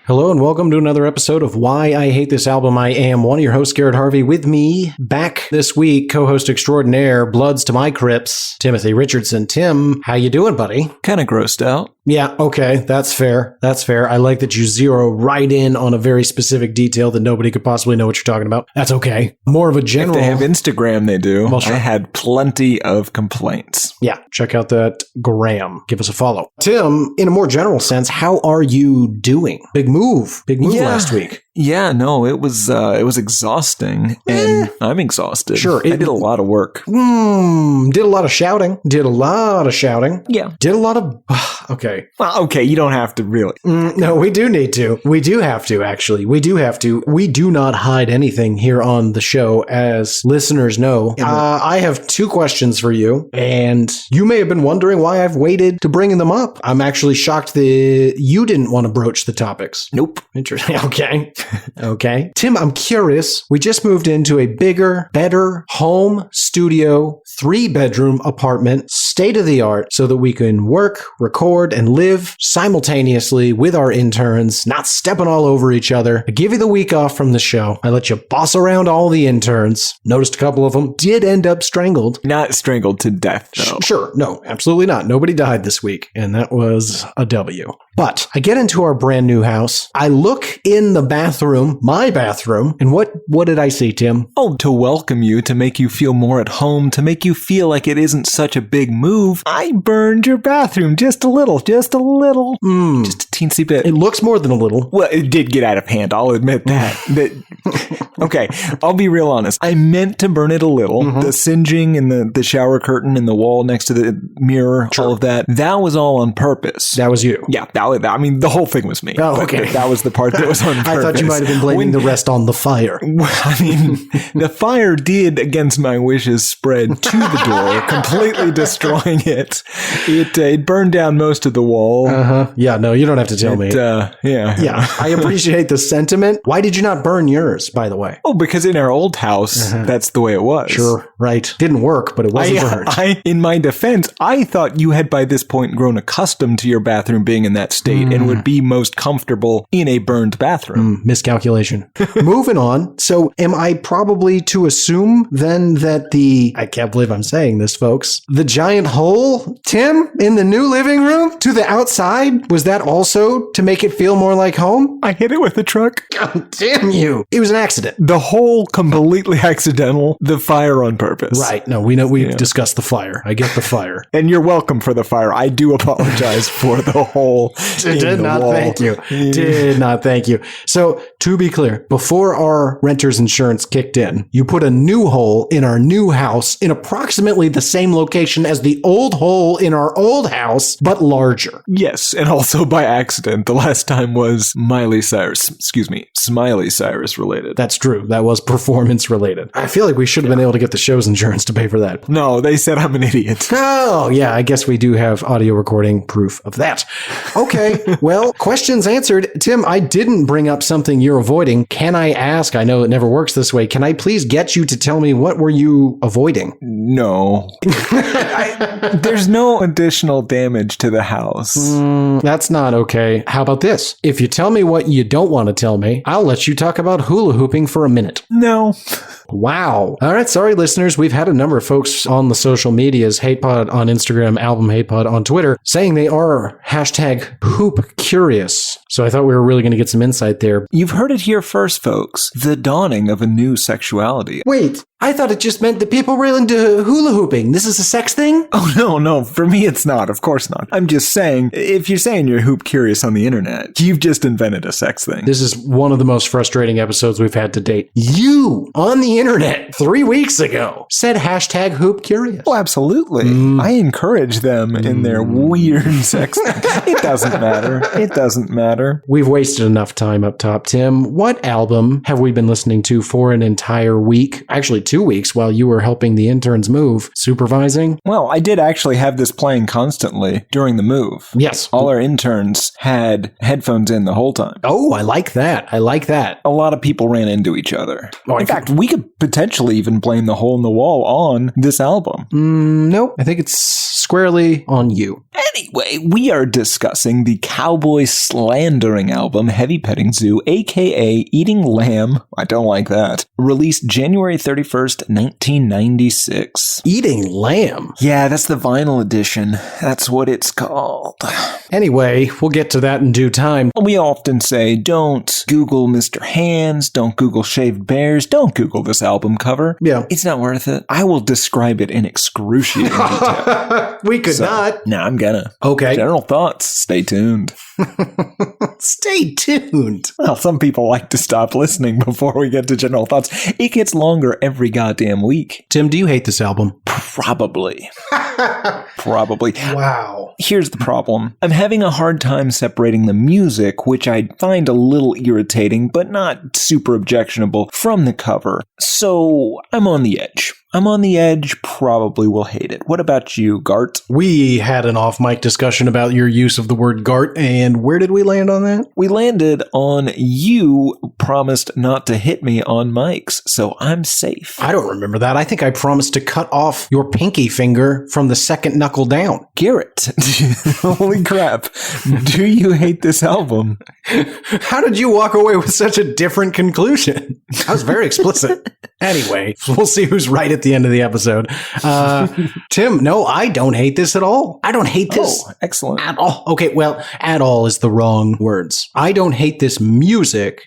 Hello and welcome to another episode of Why I Hate This Album. I am one of your hosts, Garrett Harvey. With me back this week, co-host extraordinaire, Bloods to my Crips, Timothy Richardson. Tim, how you doing, buddy? Kind of grossed out. Yeah, okay, that's fair. That's fair. I like that you zero right in on a very specific detail that nobody could possibly know what you're talking about. That's okay. More of a general... If they have Instagram, they do. Well, sure. I had plenty of complaints. Yeah, check out that gram. Give us a follow. Tim, in a more general sense, how are you doing? Big move last week. Yeah, no, it was exhausting, and I'm exhausted. Sure. I did a lot of work. Did a lot of shouting. Yeah. Did a lot of... Okay. Well, okay, you don't have to really. No, we do need to. We do have to, actually. We do have to. We do not hide anything here on the show, as listeners know. I have two questions for you, and you may have been wondering why I've waited to bring them up. I'm actually shocked that you didn't want to broach the topics. Nope. Interesting. Okay. Okay. Tim, I'm curious. We just moved into a bigger, better home studio, 3-bedroom apartment, state of the art, so that we can work, record, and live simultaneously with our interns, not stepping all over each other. I give you the week off from the show. I let you boss around all the interns. Noticed a couple of them did end up strangled. Not strangled to death, though. Sure. No, absolutely not. Nobody died this week, and that was a W. But I get into our brand new house. I look in the bathroom, my bathroom, and what did I see, Tim? Oh, to welcome you, to make you feel more at home, to make you feel like it isn't such a big move. I burned your bathroom just a little, just a teensy bit. It looks more than a little. Well, it did get out of hand. I'll admit that. Okay, I'll be real honest. I meant to burn it a little. Mm-hmm. The singeing and the shower curtain and the wall next to the mirror, all of that. That was all on purpose. That was you. Yeah, I mean, the whole thing was me. Oh, okay. That was the part that was on purpose. I thought you might have been blaming the rest on the fire. I mean, the fire did, against my wishes, spread to the door, completely destroying it. It burned down most of the wall. Uh-huh. Yeah, no, you don't have to tell me. Yeah. Yeah, I appreciate the sentiment. Why did you not burn yours, by the way? Oh, because in our old house, that's the way it was. Sure, right. Didn't work, but it wasn't burned. In my defense, I thought you had by this point grown accustomed to your bathroom being in that state and would be most comfortable in a burned bathroom. Miscalculation. Moving on. So am I probably to assume then that I can't believe I'm saying this, folks, the giant hole, Tim, in the new living room to the outside, was that also to make it feel more like home? I hit it with a truck. God damn you. It was an accident. The hole completely accidental, the fire on purpose. Right. No, we know we've discussed the fire. I get the fire. And you're welcome for the fire. I do apologize for the hole. Did not thank you. Did not thank you. So, to be clear, before our renter's insurance kicked in, you put a new hole in our new house in approximately the same location as the old hole in our old house, but larger. Yes, and also by accident. The last time was Smiley Cyrus related. That's true. That was performance related. I feel like we should have been able to get the show's insurance to pay for that. No, they said I'm an idiot. Oh, yeah, I guess we do have audio recording proof of that. Okay, well, questions answered. Tim, I didn't bring up something you're avoiding. Can I ask? I know it never works this way. Can I please get you to tell me what were you avoiding? No. There's no additional damage to the house. That's not okay. How about this? If you tell me what you don't want to tell me, I'll let you talk about hula hooping for a minute. No. Wow. All right. Sorry, listeners. We've had a number of folks on the social medias, HatePod on Instagram, Album HatePod on Twitter, saying they are #hoop curious. So I thought we were really going to get some insight there. You've heard it here first, folks. The dawning of a new sexuality. Wait, I thought it just meant that people were into hula hooping. This is a sex thing? Oh, no. For me, it's not. Of course not. I'm just saying, if you're saying you're hoop curious on the internet, you've just invented a sex thing. This is one of the most frustrating episodes we've had to date. You, on the internet, 3 weeks ago, said #hoop curious. Oh, absolutely. I encourage them in their weird sex thing. It doesn't matter. It doesn't matter. We've wasted enough time up top, Tim. What album have we been listening to for an entire week? Actually, 2 weeks while you were helping the interns move, supervising. Well, I did actually have this playing constantly during the move. Yes. All our interns had headphones in the whole time. Oh, I like that. I like that. A lot of people ran into each other. Oh, in fact, we could potentially even blame the hole in the wall on this album. Nope. I think it's squarely on you. Anyway, we are discussing the cowboy slandering album Heavy Petting Zoo, aka Eating Lamb. I don't like that. Released January 31st, 1996. Eating Lamb? Yeah, that's the vinyl edition. That's what it's called. Anyway, we'll get to that in due time. We often say, don't Google Mr. Hands, don't Google Shaved Bears, don't Google this album cover. Yeah. It's not worth it. I will describe it in excruciating detail. We could not. No, I'm gonna. Okay. General thoughts. Stay tuned. Stay tuned. Well, some people like to stop listening before we get to general thoughts. It gets longer every goddamn week. Tim, do you hate this album? Probably. Probably. Wow. Here's the problem. I'm having a hard time separating the music, which I find a little irritating, but not super objectionable, from the cover. So I'm on the edge. Probably will hate it. What about you, Gart? We had an off-mic discussion about your use of the word Gart, and where did we land on that? We landed on you promised not to hit me on mics, so I'm safe. I don't remember that. I think I promised to cut off your pinky finger from the second knuckle down. Garrett, holy crap. Do you hate this album? How did you walk away with such a different conclusion? I was very explicit. Anyway, we'll see who's right at the end of the episode. Tim, no, I don't hate this at all. I don't hate this. Oh, excellent. At all. Okay, well, at all is the wrong words. I don't hate this music.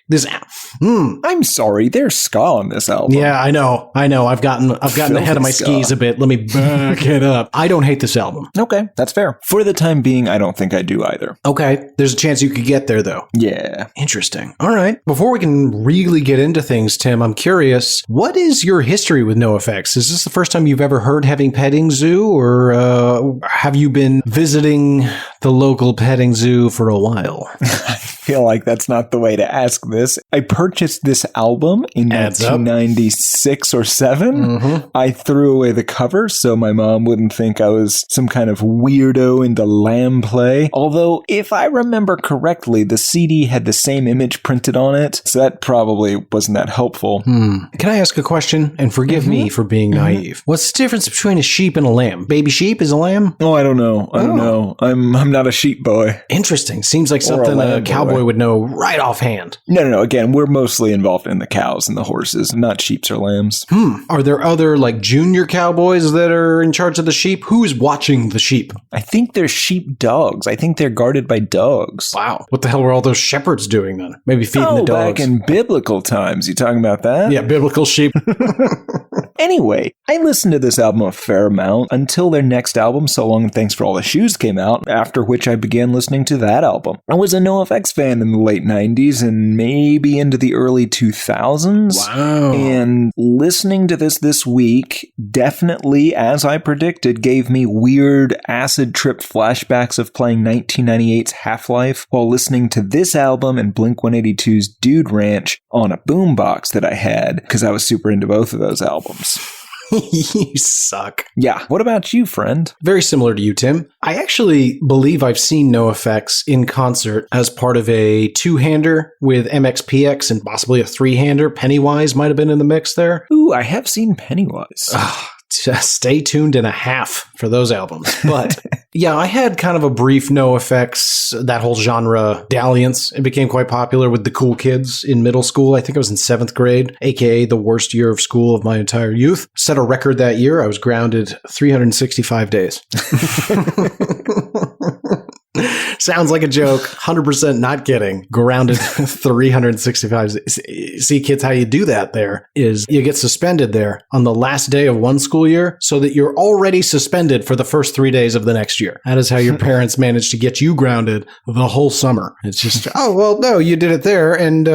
I'm sorry, there's ska on this album. Yeah, I know. I've gotten ahead of my skis a bit. Let me back it up. I don't hate this album. Okay, that's fair. For the time being, I don't think I do either. Okay, there's a chance you could get there, though. Yeah. Interesting. All right. Before we can really get into things, Tim, I'm curious, what is your history with NOFX? Is this the first time you've ever heard Heavy Petting Zoo, or have you been visiting the local petting zoo for a while? I feel like that's not the way to ask this. I purchased this album in 1996 or 7. Mm-hmm. I threw away the cover so my mom wouldn't think I was some kind of weirdo into lamb play. Although, if I remember correctly, the CD had the same image printed on it, so that probably wasn't that helpful. Can I ask a question? And forgive me for being naive. What's the difference between a sheep and a lamb? Baby sheep is a lamb? Oh, I don't know. I'm not a sheep boy. Interesting. Seems like something a cowboy would know right offhand. No. Again, we're mostly involved in the cows and the horses, not sheeps or lambs. Are there other, like, junior cowboys that are in charge of the sheep? Who's watching the sheep? I think they're sheep dogs. I think they're guarded by dogs. Wow. What the hell were all those shepherds doing then? Maybe feeding the dogs. Back in biblical times. You talking about that? Yeah, biblical sheep. Anyway, I listened to this album a fair amount until their next album, So Long and Thanks for All the Shoes, came out, after which I began listening to that album. I was a NOFX fan in the late 90s and maybe into the early 2000s. Wow. And listening to this week definitely, as I predicted, gave me weird acid trip flashbacks of playing 1998's Half-Life while listening to this album and Blink-182's Dude Ranch on a boombox that I had, because I was super into both of those albums. You suck. Yeah. What about you, friend? Very similar to you, Tim. I actually believe I've seen NOFX in concert as part of a two-hander with MXPX and possibly a three-hander. Pennywise might have been in the mix there. Ooh, I have seen Pennywise. Just stay tuned and a half for those albums. But yeah, I had kind of a brief NOFX, that whole genre dalliance. It became quite popular with the cool kids in middle school. I think I was in 7th grade, aka the worst year of school of my entire youth. Set a record that year. I was grounded 365 days. Sounds like a joke. 100% not kidding. Grounded 365. See, kids, how you do that there is you get suspended there on the last day of one school year so that you're already suspended for the first 3 days of the next year. That is how your parents manage to get you grounded the whole summer. It's just, oh, well, no, you did it there. And,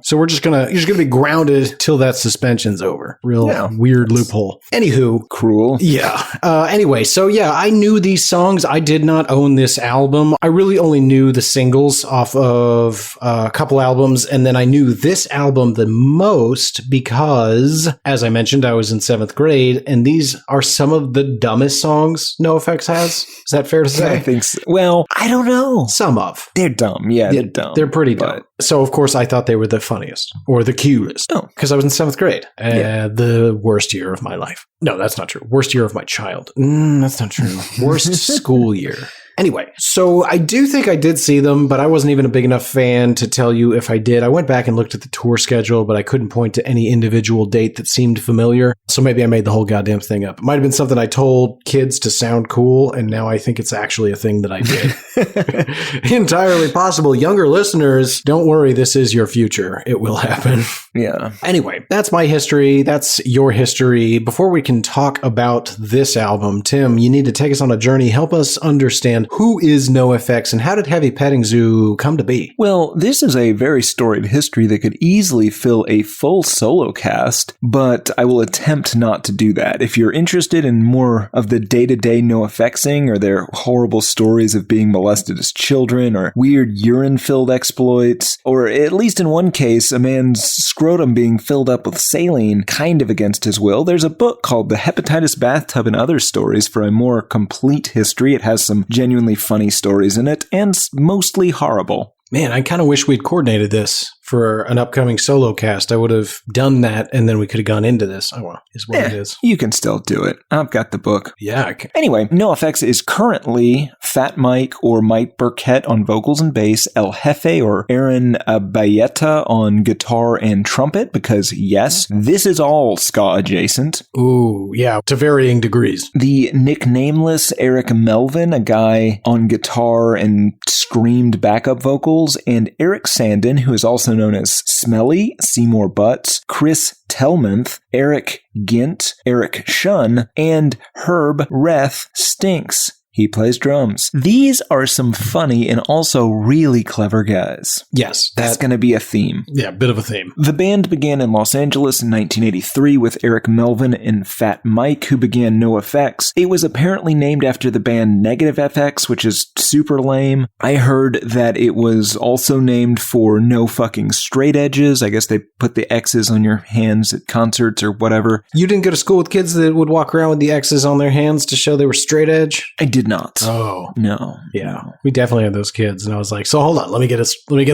so you're just going to be grounded till that suspension's over. Real weird loophole. Anywho. Cruel. Yeah. Anyway, so yeah, I knew these songs. I did not own this album. I really only knew the singles off of a couple albums, and then I knew this album the most because, as I mentioned, I was in 7th grade, and these are some of the dumbest songs NOFX has. Is that fair to say? I think so. Well, I don't know. Some of. They're dumb. Yeah, they're dumb. They're pretty dumb. So, of course, I thought they were the funniest or the cutest. Oh. Because I was in 7th grade. The worst year of my life. No, that's not true. Worst year of my child. That's not true. Worst school year. Anyway, so I do think I did see them, but I wasn't even a big enough fan to tell you if I did. I went back and looked at the tour schedule, but I couldn't point to any individual date that seemed familiar. So maybe I made the whole goddamn thing up. It might have been something I told kids to sound cool, and now I think it's actually a thing that I did. Entirely possible. Younger listeners, don't worry, this is your future. It will happen. Yeah. Anyway, that's my history. That's your history. Before we can talk about this album, Tim, you need to take us on a journey. Help us understand who is NOFX and how did Heavy Petting Zoo come to be? Well, this is a very storied history that could easily fill a full solo cast, but I will attempt not to do that. If you're interested in more of the day-to-day NOFXing or their horrible stories of being molested as children or weird urine-filled exploits, or at least in one case, a man's scrotum being filled up with saline kind of against his will, there's a book called The Hepatitis Bathtub and Other Stories for a more complete history. It has some genuinely funny stories in it, and mostly horrible. Man, I kind of wish we'd coordinated this for an upcoming solo cast. I would have done that, and then we could have gone into this. Oh, well, is what it is. You can still do it. I've got the book. Yeah, I can. Anyway, NOFX is currently Fat Mike or Mike Burkett on vocals and bass, El Jefe or Aaron Bayetta on guitar and trumpet, because yes, this is all ska adjacent. Ooh, yeah, to varying degrees. The nicknameless Eric Melvin, a guy on guitar and screamed backup vocals, and Eric Sandin, who is also known as Smelly, Seymour Butts, Chris Telmonth, Eric Gint, Eric Shun, and Herb Reth Stinks. He plays drums. These are some funny and also really clever guys. Yes. That's going to be a theme. Yeah, a bit of a theme. The band began in Los Angeles in 1983 with Eric Melvin and Fat Mike, who began NOFX. It was apparently named after the band Negative FX, which is super lame. I heard that it was also named for No Fucking Straight Edges. I guess they put the X's on your hands at concerts or whatever. You didn't go to school with kids that would walk around with the X's on their hands to show they were straight edge? I did not. Oh. No. Yeah. We definitely had those kids. And I was like, so hold on, let me get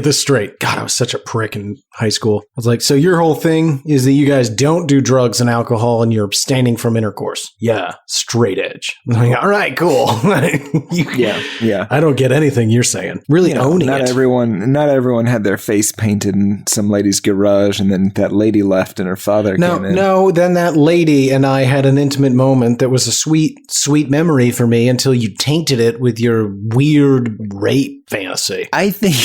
this straight. God, I was such a prick in high school. I was like, so your whole thing is that you guys don't do drugs and alcohol and you're abstaining from intercourse. Yeah. Straight edge. I'm like, all right, cool. Yeah. I don't get anything you're saying. Really owning not it. Not everyone had their face painted in some lady's garage and then that lady left and her father came in. No, then that lady and I had an intimate moment that was a sweet, sweet memory for me until you tainted it with your weird rape fantasy. I think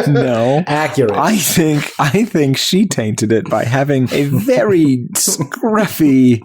no. Accurate. I think she tainted it by having a very scruffy,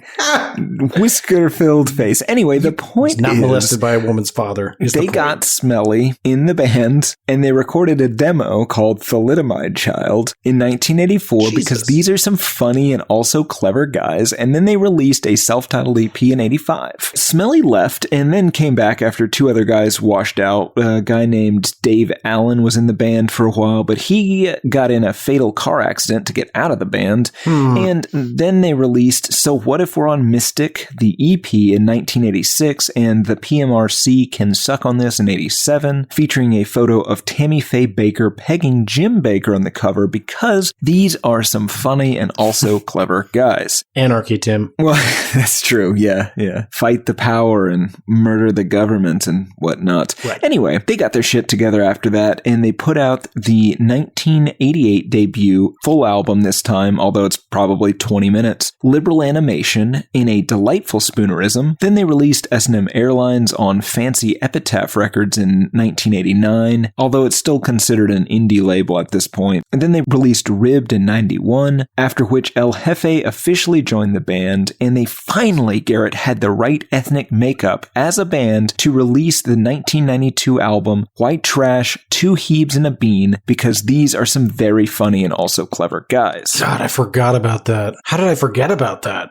whisker-filled face. Anyway, the point not is molested by a woman's father. They got Smelly in the band, and they recorded a demo called Thalidomide Child in 1984 because these are some funny and also clever guys, and then they released a self-titled EP in 85. Smelly left and then came back after two other guys washed out. A guy named Dave Allen was in the band for a while, but he got in a fatal car accident to get out of the band. And then they released So What If We're on Mystic, the EP, in 1986, and the PMRC Can Suck on This in 87, featuring a photo of Tammy Faye Baker pegging Jim Baker on the cover because these are some funny and also clever guys. Anarchy, Tim. Well, that's true. Yeah. Fight the power and murder the government and whatnot. Right. Anyway, they got their shit together after that, and they put out the 1988 debut, full album this time, although it's probably 20 minutes, Liberal Animation, in a delightful spoonerism. Then they released S&M Airlines on Fancy Epitaph Records in 1989, although it's still considered an indie label at this point. And then they released Ribbed in 91, after which El Jefe officially joined the band, and they finally, Garrett, had the right ethnic makeup as a band to release the 1992 album White Trash, Two Heebs and a Bean, because these are some very funny and also clever guys. God, I forgot about that. How did I forget about that?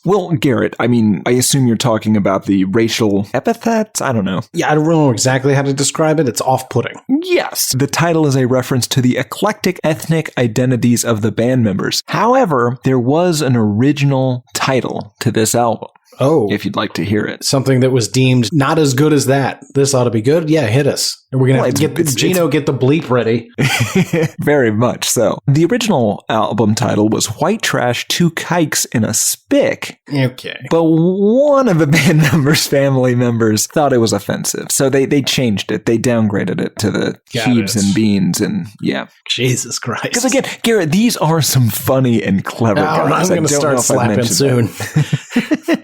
Well, Garrett, I mean, I assume you're talking about the racial epithets? I don't know. Yeah, I don't know exactly how to describe it. It's off-putting. Yes. The title is a reference to the eclectic ethnic identities of the band members. However, there was an original title to this album. Oh. If you'd like to hear it. Something that was deemed not as good as that. This ought to be good. Yeah, hit us. And we're going to have to get Gino get the bleep ready. Very much so. The original album title was White Trash, Two Kikes, and a Spick. Okay. But one of the band members' family members thought it was offensive. So they changed it. They downgraded it to the Heaves and Beans and yeah. Jesus Christ. Because again, Garrett, these are some funny and clever guys. I'm going to start slapping soon.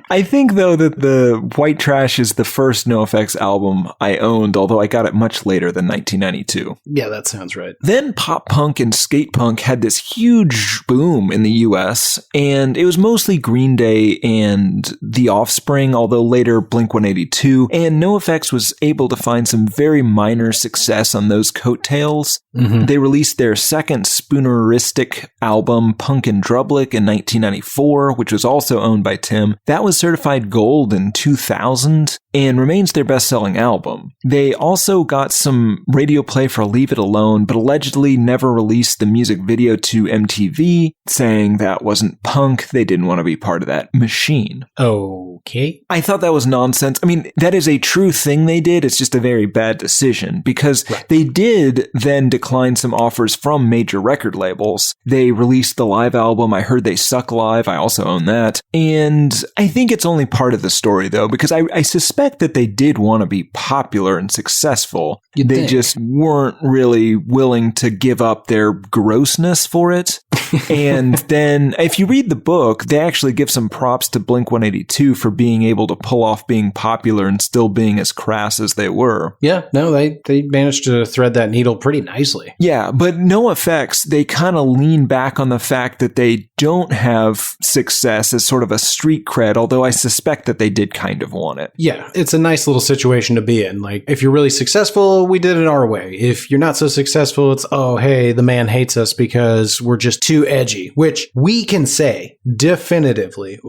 I think, though, that the White Trash is the first NOFX album I owned, although I got it much later than 1992. Yeah, that sounds right. Then pop punk and skate punk had this huge boom in the US, and it was mostly Green Day and The Offspring, although later Blink-182, and NOFX was able to find some very minor success on those coattails. Mm-hmm. They released their second spooneristic album, Punk and Drublick, in 1994, which was also owned by Tim. That was certified gold in 2000 and remains their best-selling album. They also got some radio play for Leave It Alone, but allegedly never released the music video to MTV, saying that wasn't punk. They didn't want to be part of that machine. Okay. I thought that was nonsense. I mean, that is a true thing they did. It's just a very bad decision because they did then decline some offers from major record labels. They released the live album. I heard they suck live. I also own that. And I think it's only part of the story, though, because I suspect that they did want to be popular and successful. They just weren't really willing to give up their grossness for it. And then if you read the book, they actually give some props to Blink-182 for being able to pull off being popular and still being as crass as they were. Yeah, no, they managed to thread that needle pretty nicely. Yeah, but NOFX, they kind of lean back on the fact that they don't have success as sort of a street cred, although I suspect that they did kind of want it. Yeah, it's a nice little situation to be in. Like, if you're really successful, we did it our way. If you're not so successful, it's, oh, hey, the man hates us because we're just too edgy, which we can say definitively,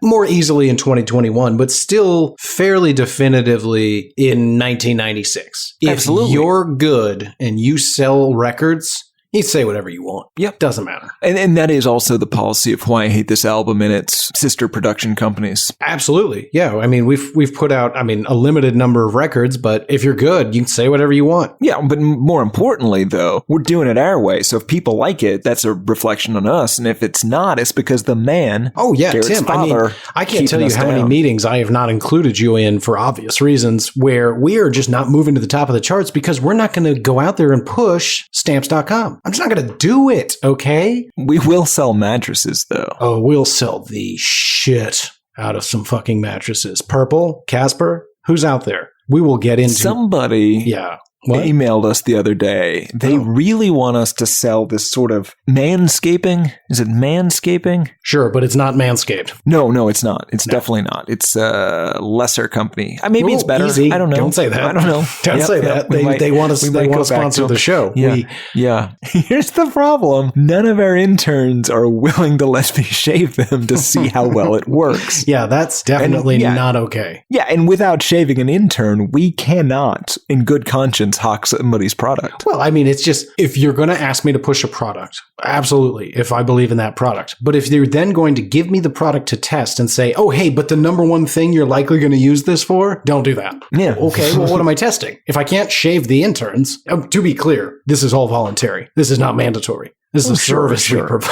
more easily in 2021, but still fairly definitively in 1996. Absolutely. If you're good and you sell records, you say whatever you want. Yep. Doesn't matter. And that is also the policy of Why I Hate This Album and its sister production companies. Absolutely. Yeah. I mean, we've put out, a limited number of records, but if you're good, you can say whatever you want. Yeah. But more importantly, though, we're doing it our way. So if people like it, that's a reflection on us. And if it's not, it's because the man, Garrett's Tim, father, I can't tell you how many meetings I have not included you in for obvious reasons where we are just not moving to the top of the charts because we're not going to go out there and push stamps.com. I'm just not going to do it, okay? We will sell mattresses, though. Oh, we'll sell the shit out of some fucking mattresses. Purple, Casper, who's out there? We will get into... Somebody... Yeah. What? Emailed us the other day. They really want us to sell this sort of manscaping. Is it manscaping? Sure, but it's not Manscaped. No, it's not. It's definitely not. It's a lesser company. Maybe it's better. Easy. I don't know. Don't say that. I don't know. Don't say that. They want us. They want to sponsor the show. Yeah. Here's the problem. None of our interns are willing to let me shave them to see how well it works. Yeah, that's definitely not okay. Yeah, and without shaving an intern, we cannot, in good conscience, hawk somebody's product. Well, it's just, if you're going to ask me to push a product, absolutely, if I believe in that product. But if you're then going to give me the product to test and say, oh, hey, but the number one thing you're likely going to use this for, don't do that. Yeah. Okay, well, what am I testing? If I can't shave the interns, to be clear, this is all voluntary. This is not mandatory. This is a service we provide.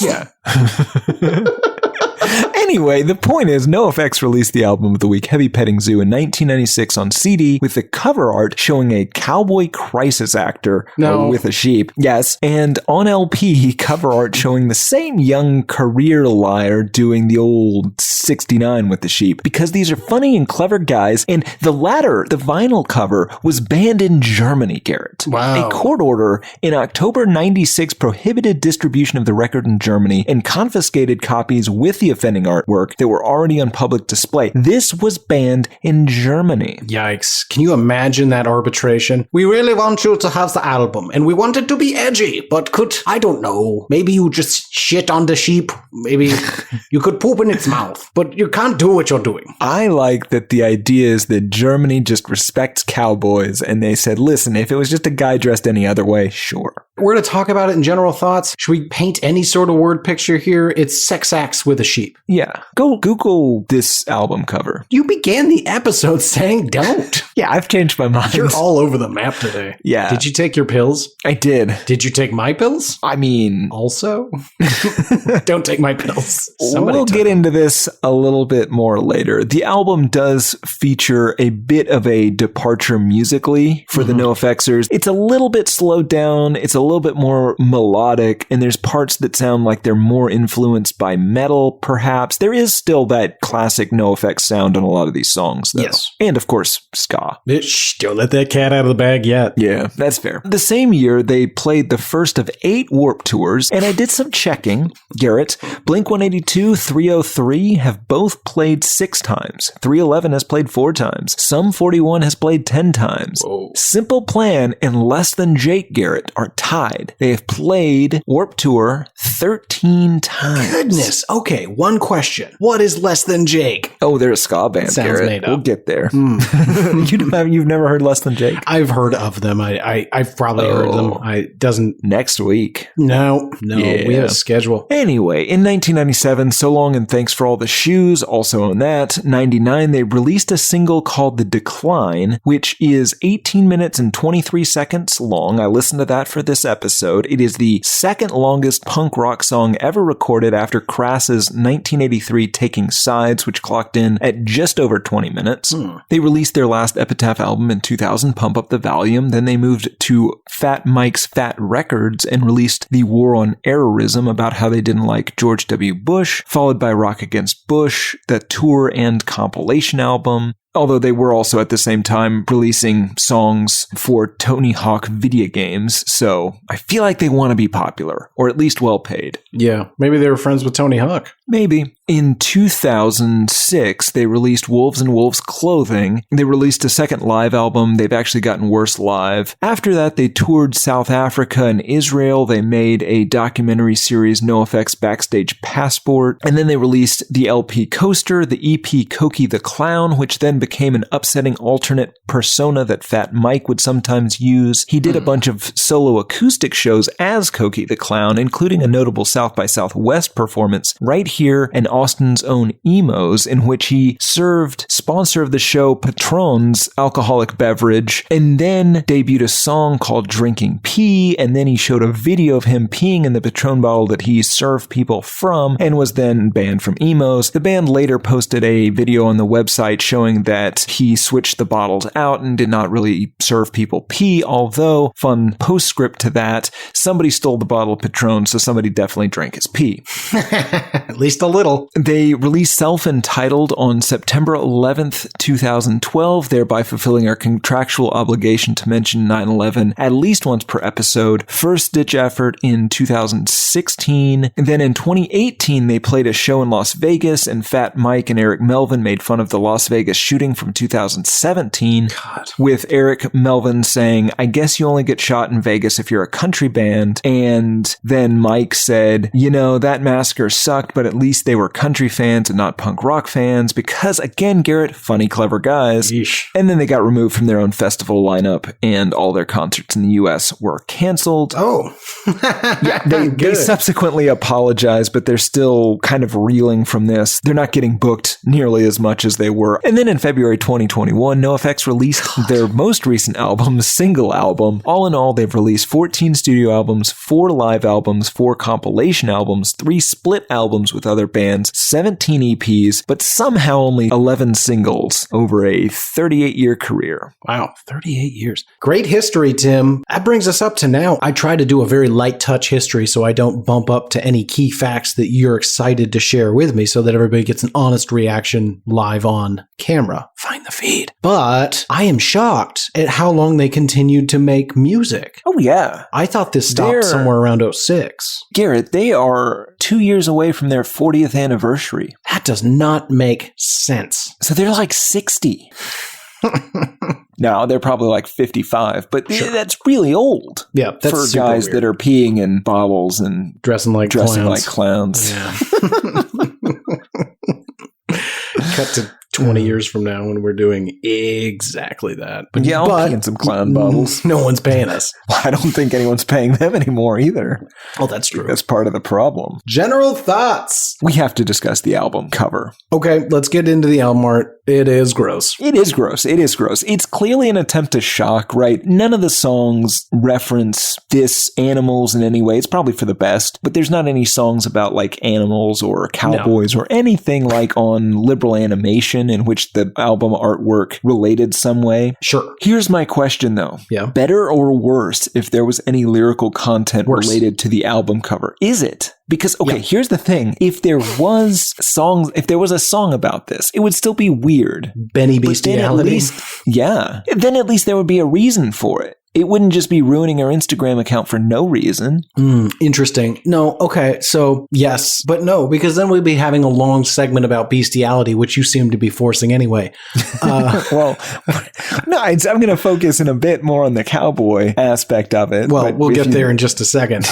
Yeah. Anyway, the point is, NOFX released the album of the week, Heavy Petting Zoo, in 1996 on CD with the cover art showing a cowboy crisis actor with a sheep. Yes. And on LP, cover art showing the same young career liar doing the old 69 with the sheep. Because these are funny and clever guys. And the latter, the vinyl cover, was banned in Germany, Garrett. Wow. A court order in October 96 prohibited distribution of the record in Germany and confiscated copies with the offending artwork that were already on public display. This was banned in Germany. Yikes. Can you imagine that arbitration? We really want you to have the album, and we want it to be edgy, but I don't know, maybe you just shit on the sheep. Maybe you could poop in its mouth, but you can't do what you're doing. I like that the idea is that Germany just respects cowboys, and they said, listen, if it was just a guy dressed any other way, sure. We're going to talk about it in general thoughts. Should we paint any sort of word picture here? It's sex acts with a sheep. Yeah. Go Google this album cover. You began the episode saying don't. Yeah, I've changed my mind. You're all over the map today. Yeah. Did you take your pills? I did. Did you take my pills? I mean... Also? Don't take my pills. We'll get into this a little bit more later. The album does feature a bit of a departure musically for the NOFXers. It's a little bit slowed down. It's a little bit more melodic, and there's parts that sound like they're more influenced by metal, perhaps. There is still that classic NOFX sound on a lot of these songs, though. Yes. And, of course, ska. Shh, don't let that cat out of the bag yet. Yeah, that's fair. The same year, they played the first of 8 Warped Tours, and I did some checking. Garrett, Blink-182, 303 have both played 6 times. 311 has played 4 times. Sum 41 has played 10 times. Whoa. Simple Plan and Less Than Jake, Garrett, are tied. They have played Warped Tour 13 times. Goodness. Okay, one question. What is Less Than Jake? Oh, they're a ska band, Sounds Garrett. made up. We'll get there. You've never heard Less Than Jake? I've heard of them. I've probably heard them. Next week. No, Yeah. we have a schedule. Anyway, in 1997, So Long and Thanks for All the Shoes, also on that. 99, they released a single called The Decline, which is 18 minutes and 23 seconds long. I listened to that for this episode. It is the second longest punk rock song ever recorded after Crass's 1983 Taking Sides, which clocked in at just over 20 minutes. They released their last Epitaph album in 2000, Pump Up the Volume. Then they moved to Fat Mike's Fat Records and released The War on Errorism, about how they didn't like George W. Bush, followed by Rock Against Bush, the tour and compilation album. Although they were also at the same time releasing songs for Tony Hawk video games, so I feel like they want to be popular, or at least well paid. Yeah, maybe they were friends with Tony Hawk. Maybe. In 2006, they released Wolves and Wolves Clothing. They released a second live album. They've actually gotten worse live. After that, they toured South Africa and Israel. They made a documentary series, NOFX Backstage Passport. And then they released the LP Coaster, the EP Koki the Clown, which then became an upsetting alternate persona that Fat Mike would sometimes use. He did a bunch of solo acoustic shows as Koki the Clown, including a notable South by Southwest performance right here in Austin's own Emos, in which he served sponsor of the show Patron's alcoholic beverage, and then debuted a song called Drinking Pee, and then he showed a video of him peeing in the Patron bottle that he served people from, and was then banned from Emos. The band later posted a video on the website showing that he switched the bottles out and did not really serve people pee, although, fun postscript to that, somebody stole the bottle of Patron, so somebody definitely drank his pee. At least a little. They released Self-Entitled on September 11th, 2012, thereby fulfilling our contractual obligation to mention 9/11 at least once per episode. First ditch effort in 2016. And then in 2018, they played a show in Las Vegas, and Fat Mike and Eric Melvin made fun of the Las Vegas shooting from 2017. With Eric Melvin saying, "I guess you only get shot in Vegas if you're a country band." And then Mike said, "You know, that massacre sucked, but at least they were country fans and not punk rock fans," because, again, Garrett, funny, clever guys. Yeesh. And then they got removed from their own festival lineup, and all their concerts in the U.S. were canceled. Oh. Yeah, they subsequently apologized, but they're still kind of reeling from this. They're not getting booked nearly as much as they were. And then in February 2021, NOFX released their most recent album, single album. All in all, they've released 14 studio albums, 4 live albums, 4 compilation albums, 3 split albums with other bands, 17 EPs, but somehow only 11 singles over a 38-year career. Wow, 38 years. Great history, Tim. That brings us up to now. I try to do a very light touch history so I don't bump up to any key facts that you're excited to share with me so that everybody gets an honest reaction live on camera. Find the feed. But I am shocked at how long they continued to make music. Oh, yeah. I thought this stopped somewhere around 06. Garrett, they are 2 years away from their 40th anniversary anniversary. That does not make sense. So they're like 60. No, they're probably like 55, but that's really old. Yeah, that's for super guys weird. that are peeing in bottles and dressing like clowns. Yeah. Cut to 20 years from now when we're doing exactly that. But yeah, I'll pee in some clown bottles. No one's paying us. Well, I don't think anyone's paying them anymore either. Oh, that's true. That's part of the problem. General thoughts. We have to discuss the album cover. Okay, let's get into the album art. It is gross. It is gross. It is gross. It's clearly an attempt to shock, right? None of the songs reference diss animals in any way. It's probably for the best, but there's not any songs about like animals or cowboys or anything like on liberal animation in which the album artwork related some way. Sure. Here's my question though. Yeah. Better or worse if there was any lyrical content related to the album cover? Is it? Because, okay, here's the thing. If there was a song about this, it would still be weird. Benny Bestiality? Then at least there would be a reason for it. It wouldn't just be ruining her Instagram account for no reason. Interesting. No, okay, so yes, but no, because then we'd be having a long segment about bestiality, which you seem to be forcing anyway. Well, no, I'm going to focus in a bit more on the cowboy aspect of it. Well, we'll get there in just a second.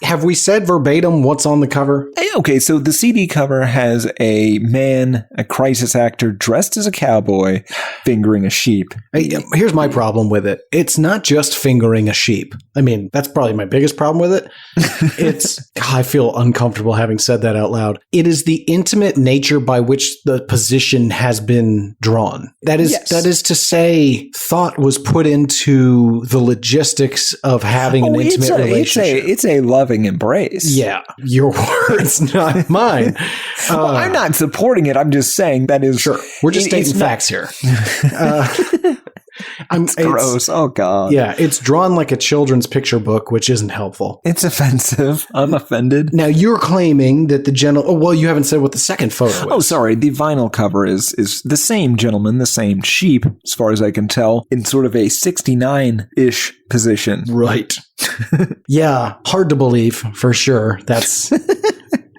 Have we said verbatim what's on the cover? Okay, so the CD cover has a man, a crisis actor, dressed as a cowboy, fingering a sheep. Here's my problem with it. It's not just fingering a sheep. I mean, that's probably my biggest problem with it. I feel uncomfortable having said that out loud. It is the intimate nature by which the position has been drawn. That is to say, thought was put into the logistics of having an intimate relationship. It's a loving embrace. Yeah, your words, not mine. Well, I'm not supporting it. I'm just saying that is... Sure, we're just stating facts here. It's gross. Oh, God. Yeah, it's drawn like a children's picture book, which isn't helpful. It's offensive. I'm offended. Now, you're claiming that the you haven't said what the second photo is. Oh, sorry. The vinyl cover is the same gentleman, the same sheep, as far as I can tell, in sort of a 69-ish position. Right. Yeah, hard to believe, for sure. That's...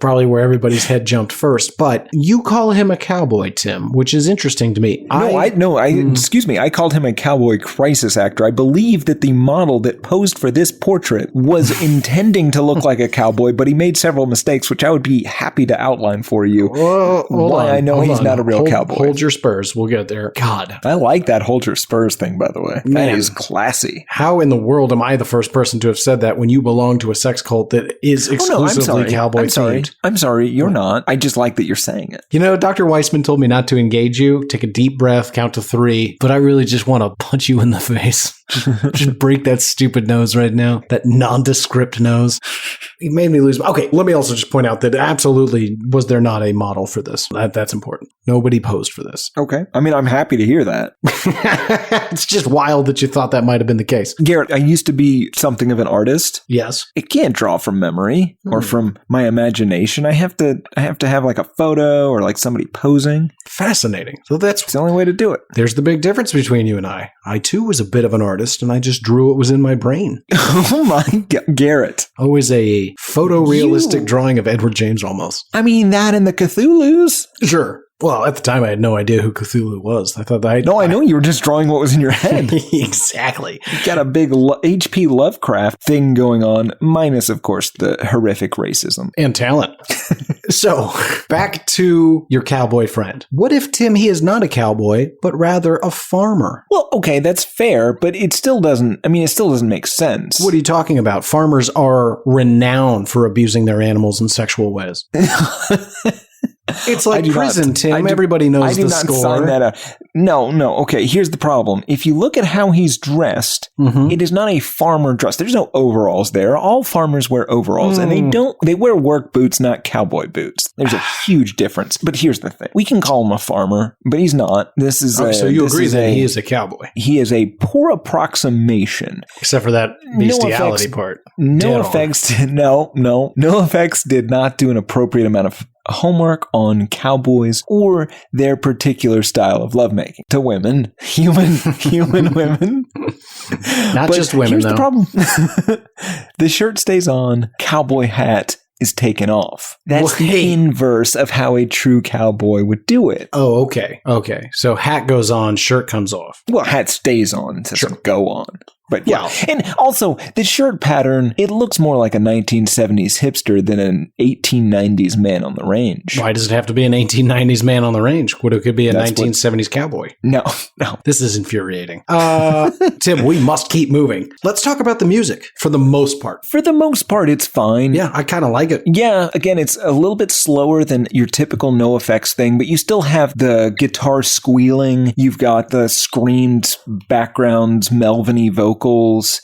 probably where everybody's head jumped first, but you call him a cowboy, Tim, which is interesting to me. Excuse me. I called him a cowboy crisis actor. I believe that the model that posed for this portrait was intending to look like a cowboy, but he made several mistakes, which I would be happy to outline for you. I know he's not a real cowboy. Hold your spurs. We'll get there. God. I like that hold your spurs thing, by the way. Man, that is classy. How in the world am I the first person to have said that when you belong to a sex cult that is exclusively cowboy themed? I'm sorry, you're not. I just like that you're saying it. You know, Dr. Weissman told me not to engage you. Take a deep breath, count to 3. But I really just want to punch you in the face. Just break that stupid nose right now. That nondescript nose. He made me lose. Okay, let me also just point out that absolutely was there not a model for this. That's important. Nobody posed for this. Okay. I mean, I'm happy to hear that. It's just wild that you thought that might have been the case. Garrett, I used to be something of an artist. Yes. I can't draw from memory or from my imagination. I have to have like a photo or like somebody posing. Fascinating. So that's the only way to do it. There's the big difference between you and I. I too was a bit of an artist and I just drew what was in my brain. Oh my God, Garrett. Always a photorealistic drawing of Edward James Olmos. I mean, that and the Cthulhu's? Sure. Well, at the time, I had no idea who Cthulhu was. I know you were just drawing what was in your head. Exactly. You got a big H.P. Lovecraft thing going on, minus, of course, the horrific racism. And talent. So, back to your cowboy friend. What if, Tim, he is not a cowboy, but rather a farmer? Well, okay, that's fair, but it still doesn't make sense. What are you talking about? Farmers are renowned for abusing their animals in sexual ways. It's like prison, Tim. Everybody knows the score. Sign that up. No. Okay, here's the problem. If you look at how he's dressed, it is not a farmer dress. There's no overalls there. All farmers wear overalls, and they wear work boots, not cowboy boots. There's a huge difference. But here's the thing. We can call him a farmer, but he's not. So you agree that he is a cowboy? He is a poor approximation. Except for that bestiality part. NOFX did not do an appropriate amount of homework on cowboys or their particular style of lovemaking to women, human women. Not just women, here's though. The problem. The shirt stays on, cowboy hat is taken off. That's Wait. the inverse of how a true cowboy would do it. Oh, okay. Okay. So hat goes on, shirt comes off. Well, hat stays on, it doesn't go on. But yeah. Wow. And also, the shirt pattern, it looks more like a 1970s hipster than an 1890s man on the range. Why does it have to be an 1890s man on the range? What, it could be a 1970s cowboy. No. This is infuriating. Tim, we must keep moving. Let's talk about the music for the most part. For the most part, it's fine. Yeah, I kind of like it. Yeah, again, it's a little bit slower than your typical NOFX thing, but you still have the guitar squealing. You've got the screamed backgrounds, Melvin-y vocals.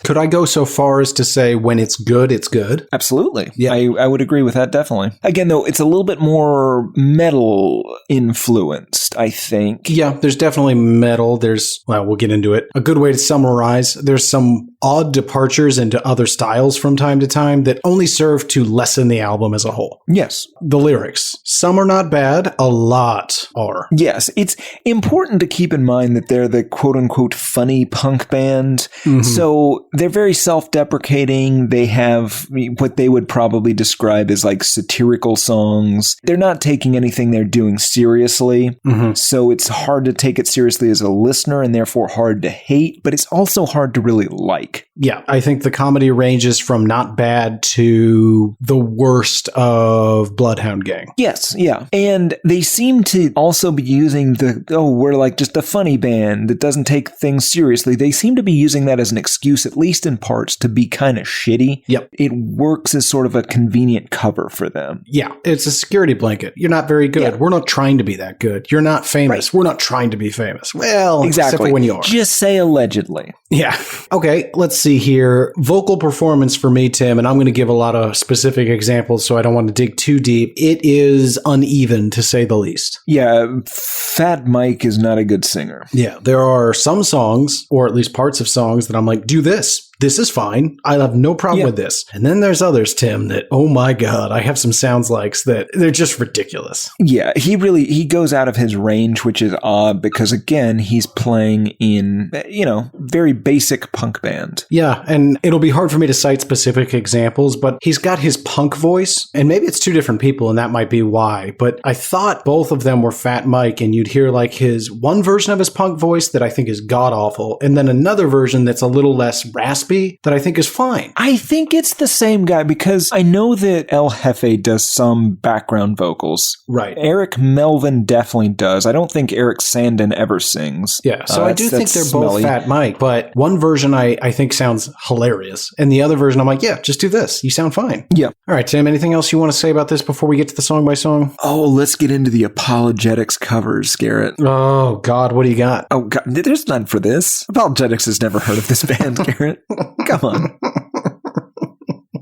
Could I go so far as to say when it's good, it's good? Absolutely. Yeah. I would agree with that, definitely. Again, though, it's a little bit more metal influenced, I think. Yeah, there's definitely metal. We'll get into it. A good way to summarize, there's some odd departures into other styles from time to time that only serve to lessen the album as a whole. Yes. The lyrics. Some are not bad, a lot are. Yes, it's important to keep in mind that they're the quote-unquote funny punk band. Mm-hmm. So they're very self-deprecating. They have what they would probably describe as like satirical songs. They're not taking anything they're doing seriously. Mm-hmm. So it's hard to take it seriously as a listener and therefore hard to hate, but it's also hard to really like. Yeah, I think the comedy ranges from not bad to the worst of Bloodhound Gang. Yes, yeah. And they seem to also be using we're like just a funny band that doesn't take things seriously. They seem to be using that as an excuse, at least in parts, to be kind of shitty. Yep. It works as sort of a convenient cover for them. Yeah, it's a security blanket. You're not very good. Yeah. We're not trying to be that good. You're not famous. Right. We're not trying to be famous. Well, exactly. Except for when you are. Just say allegedly. Yeah. Okay, let's see here. Vocal performance for me, Tim, and I'm going to give a lot of specific examples, so I don't want to dig too deep. It is uneven, to say the least. Yeah, Fat Mike is not a good singer. Yeah, there are some songs, or at least parts of songs, that I'm like, do this. This is fine. I have no problem with this. And then there's others, Tim, that, oh my God, I have some sounds likes that they're just ridiculous. Yeah, he goes out of his range, which is odd because, again, he's playing in, very basic punk band. Yeah, and it'll be hard for me to cite specific examples, but he's got his punk voice, and maybe it's two different people, and that might be why. But I thought both of them were Fat Mike, and you'd hear like his one version of his punk voice that I think is god-awful, and then another version that's a little less raspy that I think is fine. I think it's the same guy because I know that El Jefe does some background vocals. Right. Eric Melvin definitely does. I don't think Eric Sandin ever sings. Yeah, so I do think they're both Fat Mike, but one version I think sounds hilarious, and the other version I'm like, yeah, just do this. You sound fine. Yeah. All right, Tim, anything else you want to say about this before we get to the song by song? Oh, let's get into the apologetics covers, Garrett. Oh, God, what do you got? Oh, God, there's none for this. Apologetics has never heard of this band, Garrett. Come on.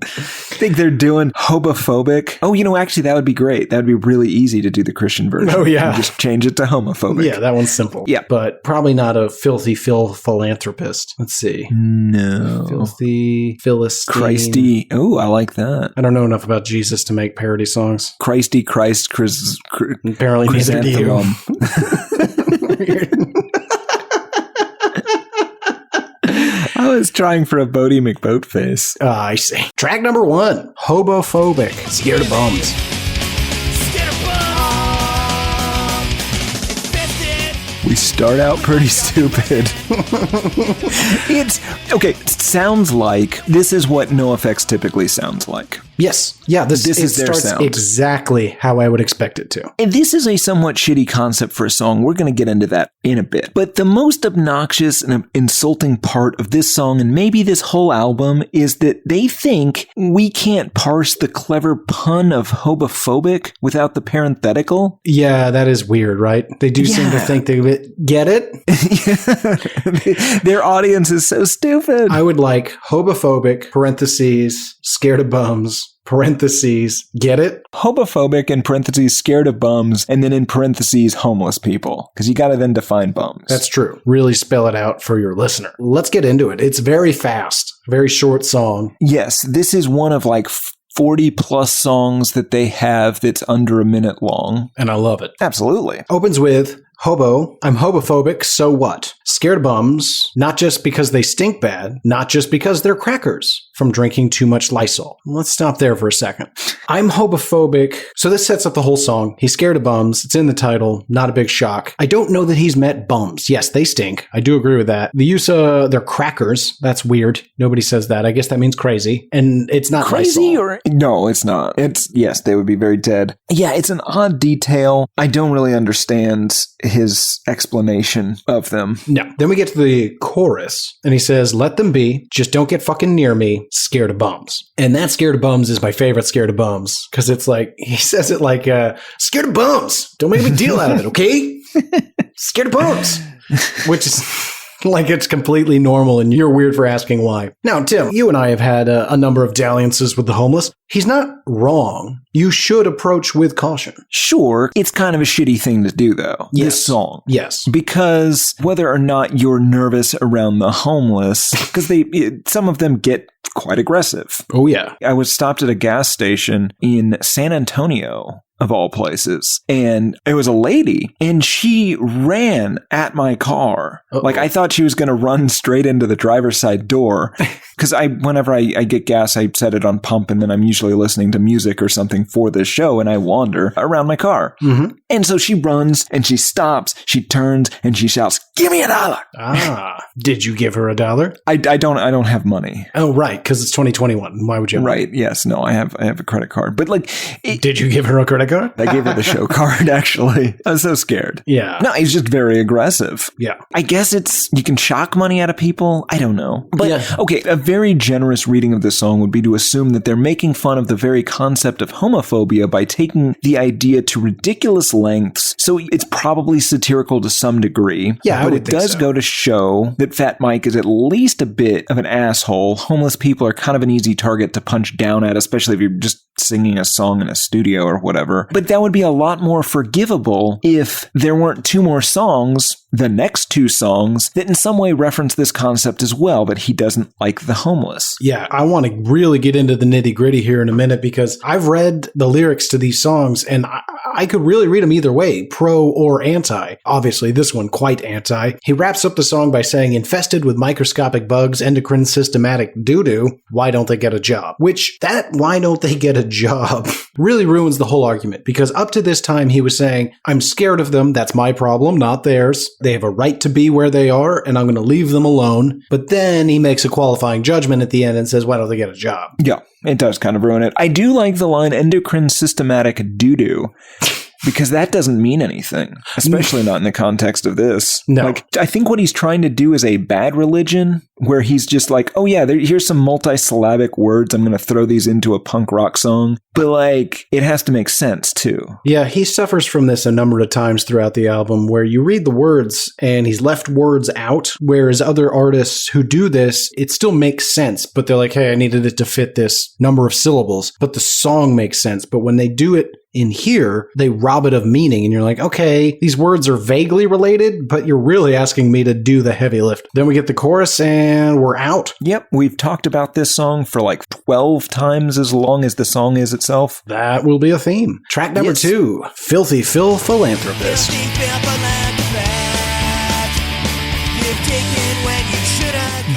Think they're doing homophobic? Oh, actually, that would be great. That would be really easy to do the Christian version. Oh, yeah. And just change it to homophobic. Yeah, that one's simple. Yeah. But probably not a filthy philanthropist. Let's see. No. Filthy Philistine. Christy. Oh, I like that. I don't know enough about Jesus to make parody songs. Christy Christ. Apparently neither do you. I was trying for a Bodie McBoat face. I see. Track number 1, Homophobic, Scared of Bums. We start out pretty stupid. It sounds like this is what NOFX typically sounds like. Yes. Yeah, this is their sound. Exactly how I would expect it to. And this is a somewhat shitty concept for a song. We're going to get into that in a bit. But the most obnoxious and insulting part of this song, and maybe this whole album, is that they think we can't parse the clever pun of homophobic without the parenthetical. Yeah, that is weird, right? They do seem to think they get it. Their audience is so stupid. I would like homophobic, parentheses, scared of bums, parentheses, get it? Homophobic, in parentheses, scared of bums, and then in parentheses, homeless people. Because you got to then define bums. That's true. Really spell it out for your listener. Let's get into it. It's very fast, very short song. Yes, this is one of like 40 plus songs that they have that's under a minute long. And I love it. Absolutely. Opens with Hobo. I'm hobophobic, so what? Scared of bums, not just because they stink bad, not just because they're crackers from drinking too much Lysol. Let's stop there for a second. I'm hobophobic. So this sets up the whole song. He's scared of bums. It's in the title. Not a big shock. I don't know that he's met bums. Yes, they stink. I do agree with that. The use of they're crackers. That's weird. Nobody says that. I guess that means crazy. And it's not crazy Lysol. or no, it's not. It's yes, they would be very dead. Yeah, it's an odd detail. I don't really understand his explanation of them. No. Then we get to the chorus and he says, let them be. Just don't get fucking near me. Scared of bums. And that scared of bums is my favorite scared of bums because it's like, he says it like, scared of bums. Don't make a big deal out of it, okay? Scared of bums. Which is like it's completely normal and you're weird for asking why. Now, Tim, you and I have had a number of dalliances with the homeless. He's not wrong. You should approach with caution. Sure, it's kind of a shitty thing to do, though. Yes. This song. Yes. Because whether or not you're nervous around the homeless, because some of them get quite aggressive. Oh, yeah. I was stopped at a gas station in San Antonio, of all places, and it was a lady, and she ran at my car. Uh-oh. Like, I thought she was going to run straight into the driver's side door, because whenever I get gas, I set it on pump, and then I'm usually listening to music or something for this show, and I wander around my car. Mm-hmm. And so she runs, and she stops, she turns, and she shouts, "Give me $1." Ah, did you give her $1? I don't have money. Oh, right, because it's 2021. Why would you have Right, money? yes, no, I have a credit card. But like... Did you give her a credit card? I gave her the show card, actually. I was so scared. Yeah. No, he's just very aggressive. Yeah. I guess you can shock money out of people. I don't know. But, yeah. Okay, a very generous reading of this song would be to assume that they're making fun of the very concept of homophobia by taking the idea to ridiculous lengths. So it's probably satirical to some degree. Yeah, but it does go to show that Fat Mike is at least a bit of an asshole. Homeless people are kind of an easy target to punch down at, especially if you're just singing a song in a studio or whatever. But that would be a lot more forgivable if there weren't two more songs, the next two songs, that in some way reference this concept as well, but he doesn't like the homeless. Yeah, I want to really get into the nitty gritty here in a minute because I've read the lyrics to these songs and I could really read them either way, pro or anti. Obviously, this one quite anti. He wraps up the song by saying, infested with microscopic bugs, endocrine systematic doo-doo, why don't they get a job? Which, that why don't they get a job really ruins the whole argument because up to this time he was saying, I'm scared of them, that's my problem, not theirs. They have a right to be where they are and I'm going to leave them alone. But then he makes a qualifying judgment at the end and says, why don't they get a job? Yeah, it does kind of ruin it. I do like the line endocrine systematic doo-doo. Because that doesn't mean anything, especially not in the context of this. No. Like, I think what he's trying to do is a bad religion where he's just like, oh yeah, here's some multisyllabic words. I'm going to throw these into a punk rock song. But like, it has to make sense too. Yeah, he suffers from this a number of times throughout the album where you read the words and he's left words out, whereas other artists who do this, it still makes sense, but they're like, hey, I needed it to fit this number of syllables, but the song makes sense. But when they do it in here, they rob it of meaning and you're like, okay, these words are vaguely related, but you're really asking me to do the heavy lift. Then we get the chorus and we're out. Yep, we've talked about this song for like 12 times as long as the song is itself. That will be a theme. Track number 2, Filthy Phil Philanthropist.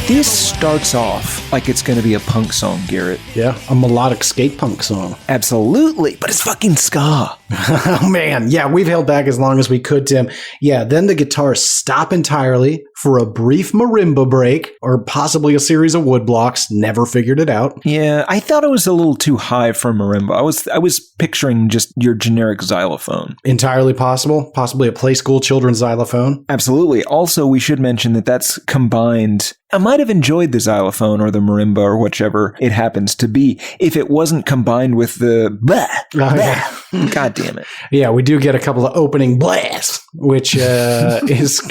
This starts off like it's going to be a punk song, Garrett. Yeah, a melodic skate punk song. Absolutely, but it's fucking ska. Oh, man. Yeah, we've held back as long as we could, Tim. Yeah, then the guitars stop entirely for a brief marimba break or possibly a series of wood blocks. Never figured it out. Yeah, I thought it was a little too high for marimba. I was picturing just your generic xylophone. Entirely possible. Possibly a play school children's xylophone. Absolutely. Also, we should mention that that's combined. I might have enjoyed the xylophone or the marimba or whichever it happens to be if it wasn't combined with the blah, blah. Yeah. God damn it. Yeah, we do get a couple of opening blasts, which is...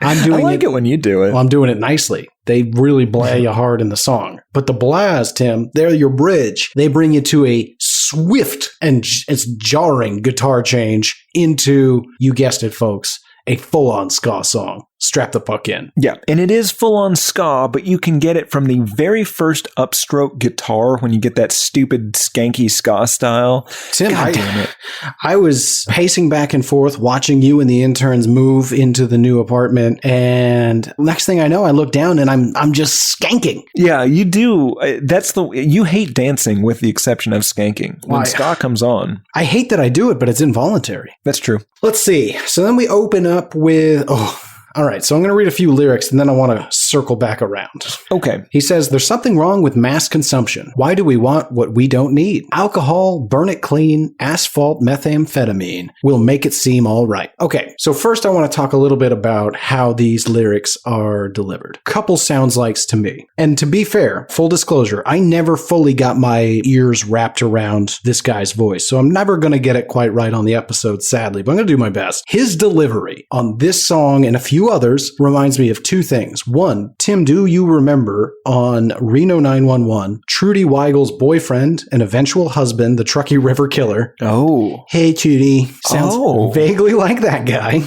I'm doing I like it when you do it. Well, I'm doing it nicely. They really blast you hard in the song. But the blast, Tim, they're your bridge. They bring you to a swift and it's jarring guitar change into, you guessed it, folks, a full-on ska song. strap the fuck in. Yeah, and it is full-on ska, but you can get it from the very first upstroke guitar when you get that stupid skanky ska style. Tim, God damn it. I was pacing back and forth watching you and the interns move into the new apartment, and next thing I know, I look down and I'm just skanking. Yeah, you do. You hate dancing with the exception of skanking. When ska comes on. I hate that I do it, but it's involuntary. That's true. Let's see. So then we open up with... All right, so I'm going to read a few lyrics, and then I want to circle back around. Okay. He says, there's something wrong with mass consumption. Why do we want what we don't need? Alcohol, burn it clean, asphalt, methamphetamine will make it seem all right. Okay, so first I want to talk a little bit about how these lyrics are delivered. Couple sounds likes to me. And to be fair, full disclosure, I never fully got my ears wrapped around this guy's voice, so I'm never going to get it quite right on the episode, sadly, but I'm going to do my best. His delivery on this song and a few others reminds me of two things. One, Tim, do you remember on Reno 911, Trudy Weigel's boyfriend and eventual husband, the Truckee River Killer? Oh. Hey, Trudy. Sounds vaguely like that guy.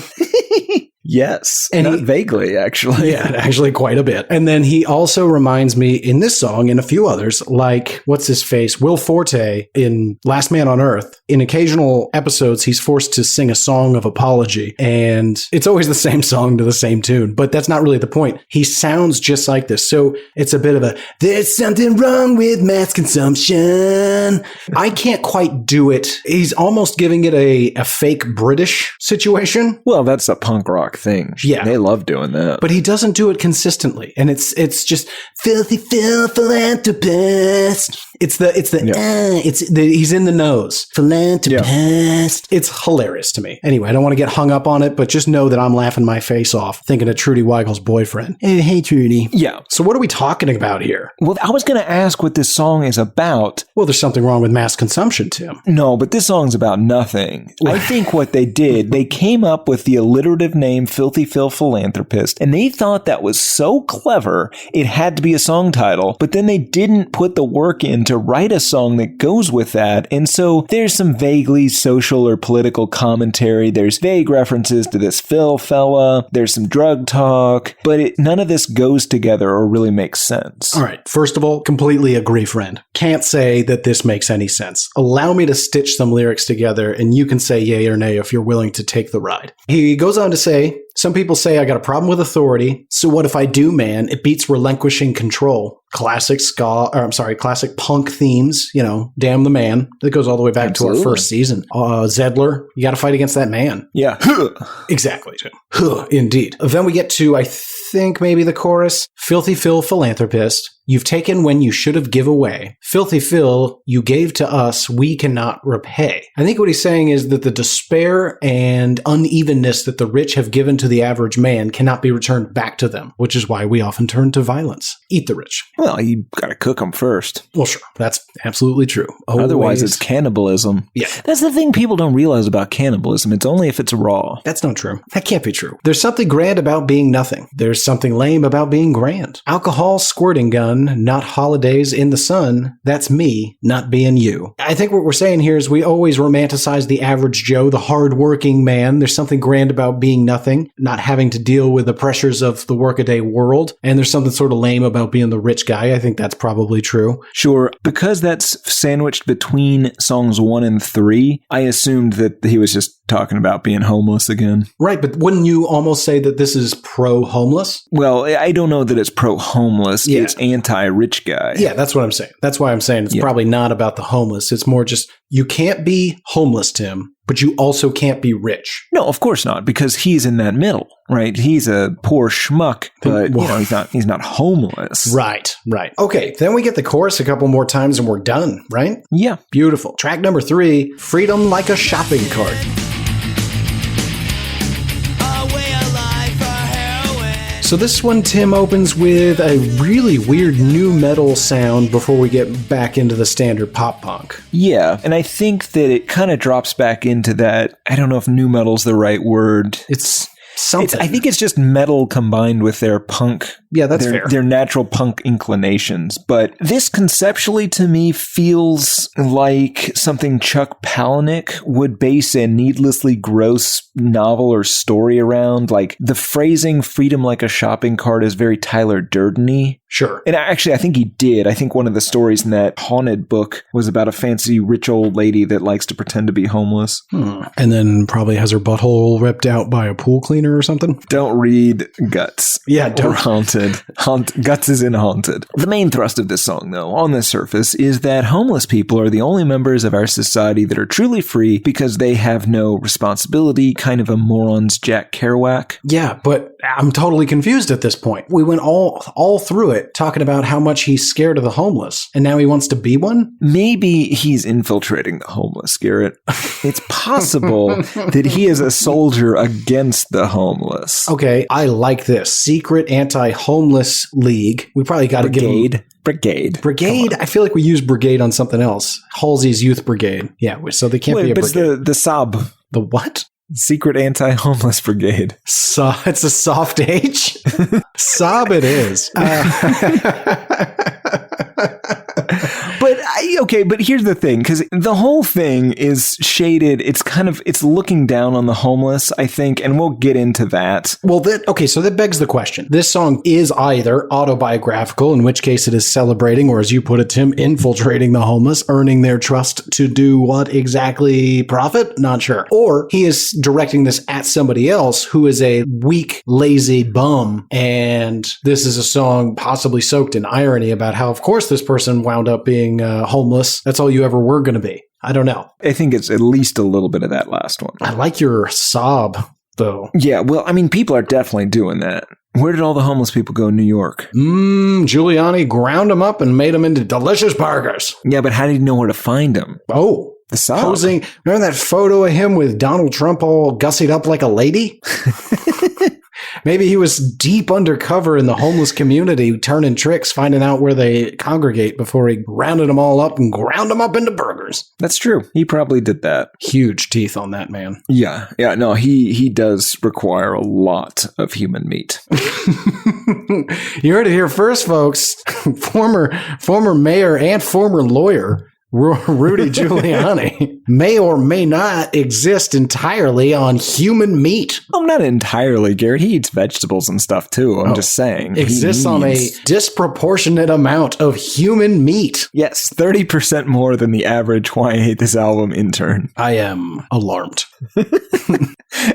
Yes. And not vaguely, actually. Yeah, actually quite a bit. And then he also reminds me in this song and a few others, like, what's his face? Will Forte in Last Man on Earth. In occasional episodes, he's forced to sing a song of apology. And it's always the same song to the same tune. But that's not really the point. He sounds just like this. So it's a bit of a, there's something wrong with mass consumption. I can't quite do it. He's almost giving it a fake British situation. Well, that's a punk rock thing. Yeah. They love doing that. But he doesn't do it consistently. And it's just filthy philanthropist. He's in the nose. Philanthropist. Yeah. It's hilarious to me. Anyway, I don't want to get hung up on it, but just know that I'm laughing my face off thinking of Trudy Weigel's boyfriend. Hey, Trudy. Yeah. So what are we talking about here? Well, I was going to ask what this song is about. Well, there's something wrong with mass consumption, Tim. No, but this song's about nothing. I think what they did, they came up with the alliterative name Filthy Phil Philanthropist, and they thought that was so clever it had to be a song title, but then they didn't put the work in to write a song that goes with that, and so there's some vaguely social or political commentary, there's vague references to this Phil fella, there's some drug talk, but none of this goes together or really makes sense. All right, first of all, completely agree, friend. Can't say that this makes any sense. Allow me to stitch some lyrics together, and you can say yay or nay if you're willing to take the ride. He goes on to say, some people say I got a problem with authority, so what if I do, man? It beats relinquishing control. Classic classic punk themes, damn the man. That goes all the way back to our first season. Zedler, you got to fight against that man. Yeah. Exactly. Indeed. Then we get to, I think, maybe the chorus. Filthy Phil Philanthropist. You've taken when you should have give away. Filthy Phil, you gave to us, we cannot repay. I think what he's saying is that the despair and unevenness that the rich have given to the average man cannot be returned back to them, which is why we often turn to violence. Eat the rich. Well, you gotta cook them first. Well, sure. That's absolutely true. Otherwise, it's cannibalism. Yeah. That's the thing people don't realize about cannibalism. It's only if it's raw. That's not true. That can't be true. There's something grand about being nothing. There's something lame about being grand. Alcohol, squirting gun, not holidays in the sun. That's me, not being you. I think what we're saying here is we always romanticize the average Joe, the hardworking man. There's something grand about being nothing, not having to deal with the pressures of the workaday world. And there's something sort of lame about being the rich guy. I think that's probably true. Sure. Because that's sandwiched between songs 1 and 3, I assumed that he was just talking about being homeless again. Right, but wouldn't you almost say that this is pro-homeless? Well, I don't know that it's pro-homeless. Yeah. It's anti-rich guy. Yeah, that's what I'm saying. That's why I'm saying it's probably not about the homeless. It's more just, you can't be homeless, Tim, but you also can't be rich. No, of course not, because he's in that middle, right? He's a poor schmuck, but he's not homeless. Right. Okay, then we get the chorus a couple more times and we're done, right? Yeah. Beautiful. Track number 3, Freedom Like a Shopping Cart. So this one, Tim, opens with a really weird new metal sound before we get back into the standard pop punk. Yeah, and I think that it kind of drops back into that, I don't know if new metal's the right word. Something. I think it's just metal combined with their punk. Yeah, that's fair. Their natural punk inclinations. But this conceptually to me feels like something Chuck Palahniuk would base a needlessly gross novel or story around. Like the phrasing "freedom like a shopping cart" is very Tyler Durden-y. Sure. And actually, I think he did. I think one of the stories in that haunted book was about a fancy rich old lady that likes to pretend to be homeless. And then probably has her butthole ripped out by a pool cleaner or something. Don't read Guts. Yeah, don't. Or Haunted. Guts is in Haunted. The main thrust of this song, though, on the surface, is that homeless people are the only members of our society that are truly free because they have no responsibility, kind of a moron's Jack Kerouac. Yeah, but I'm totally confused at this point. We went all through it talking about how much he's scared of the homeless, and now he wants to be one? Maybe he's infiltrating the homeless, Garrett. It's possible that he is a soldier against the homeless. Okay, I like this. Secret anti-homeless league. We probably got to give him... Brigade? I feel like we use brigade on something else. Halsey's Youth Brigade. Yeah, so they can't be a brigade. But it's the SOB. The what? Secret Anti-Homeless Brigade. It's a soft H? Sob it is. But here's the thing, because the whole thing is shaded. It's looking down on the homeless, I think, and we'll get into that. Well, so that begs the question. This song is either autobiographical, in which case it is celebrating, or as you put it, Tim, infiltrating the homeless, earning their trust to do what exactly? Profit? Not sure. Or he is directing this at somebody else who is a weak, lazy bum, and this is a song possibly soaked in irony about how, of course, this person wound up being homeless. That's all you ever were going to be. I don't know. I think it's at least a little bit of that last one. I like your sob, though. Yeah, well, I mean, people are definitely doing that. Where did all the homeless people go in New York? Giuliani ground them up and made them into delicious burgers. Yeah, but how did he know where to find them? Oh, the sob. Posing. Remember that photo of him with Donald Trump all gussied up like a lady? Maybe he was deep undercover in the homeless community, turning tricks, finding out where they congregate before he rounded them all up and ground them up into burgers. That's true. He probably did that. Huge teeth on that man. Yeah. No, he does require a lot of human meat. You heard it here first, folks. Former mayor and former lawyer Rudy Giuliani may or may not exist entirely on human meat. Well, not entirely, Garrett. He eats vegetables and stuff, too. I'm just saying. Exists on a disproportionate amount of human meat. Yes, 30% more than the average Why I Hate This Album intern. I am alarmed.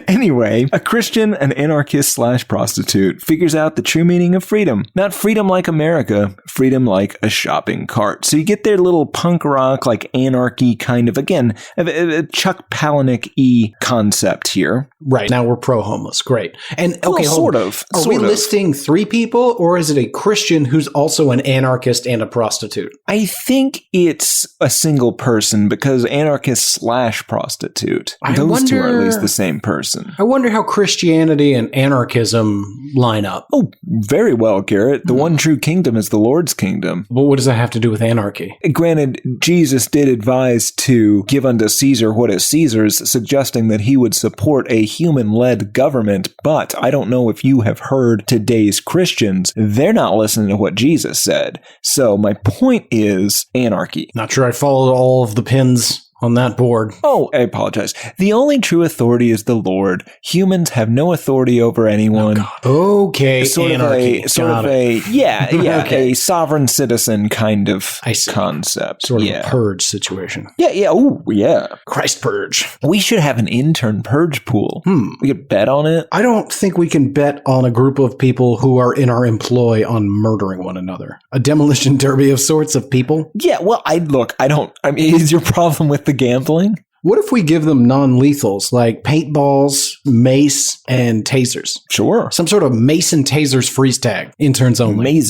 Anyway, a Christian, an anarchist / prostitute, figures out the true meaning of freedom. Not freedom like America, freedom like a shopping cart. So you get their little punk rock, like anarchy kind of, again, a Chuck Palahniuk-y concept here. Right. Now we're pro-homeless. Great. And okay, sort of. Are we listing 3 people, or is it a Christian who's also an anarchist and a prostitute? I think it's a single person, because anarchist / prostitute. Those two are at least the same person. I wonder how Christianity and anarchism line up. Oh, very well, Garrett. The one true kingdom is the Lord's kingdom. Well, what does that have to do with anarchy? Granted, Jesus did advise to give unto Caesar what is Caesar's, suggesting that he would support a human-led government, but I don't know if you have heard today's Christians. They're not listening to what Jesus said. So my point is anarchy. Not sure I followed all of the pins on that board. Oh, I apologize. The only true authority is the Lord. Humans have no authority over anyone. Oh, okay, anarchy. Okay. A sovereign citizen kind of concept. Sort of a purge situation. Yeah. Oh, yeah. Christ purge. We should have an intern purge pool. We could bet on it. I don't think we can bet on a group of people who are in our employ on murdering one another. A demolition derby of sorts of people. Yeah, well, I mean, is your problem with the gambling? What if we give them non-lethals like paintballs, mace, and tasers? Sure. Some sort of mace and tasers freeze tag. Interns only.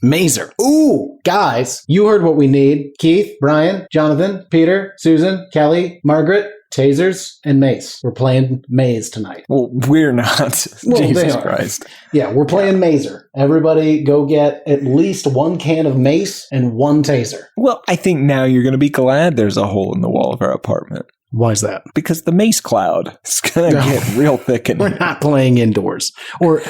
Mazer. Ooh, guys, you heard what we need. Keith, Brian, Jonathan, Peter, Susan, Kelly, Margaret. Tasers and mace. We're playing maze tonight. Well, we're not. Well, Jesus Christ. Yeah, we're playing mazer. Everybody go get at least 1 can of mace and 1 taser. Well, I think now you're going to be glad there's a hole in the wall of our apartment. Why is that? Because the mace cloud is going to get real thick. We're not playing indoors. Or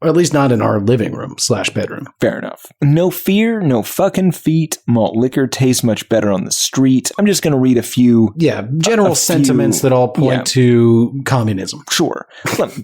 at least not in our living room / bedroom. Fair enough. No fear, no fucking feet. Malt liquor tastes much better on the street. I'm just going to read a few. Yeah, general sentiments that all point to communism. Sure.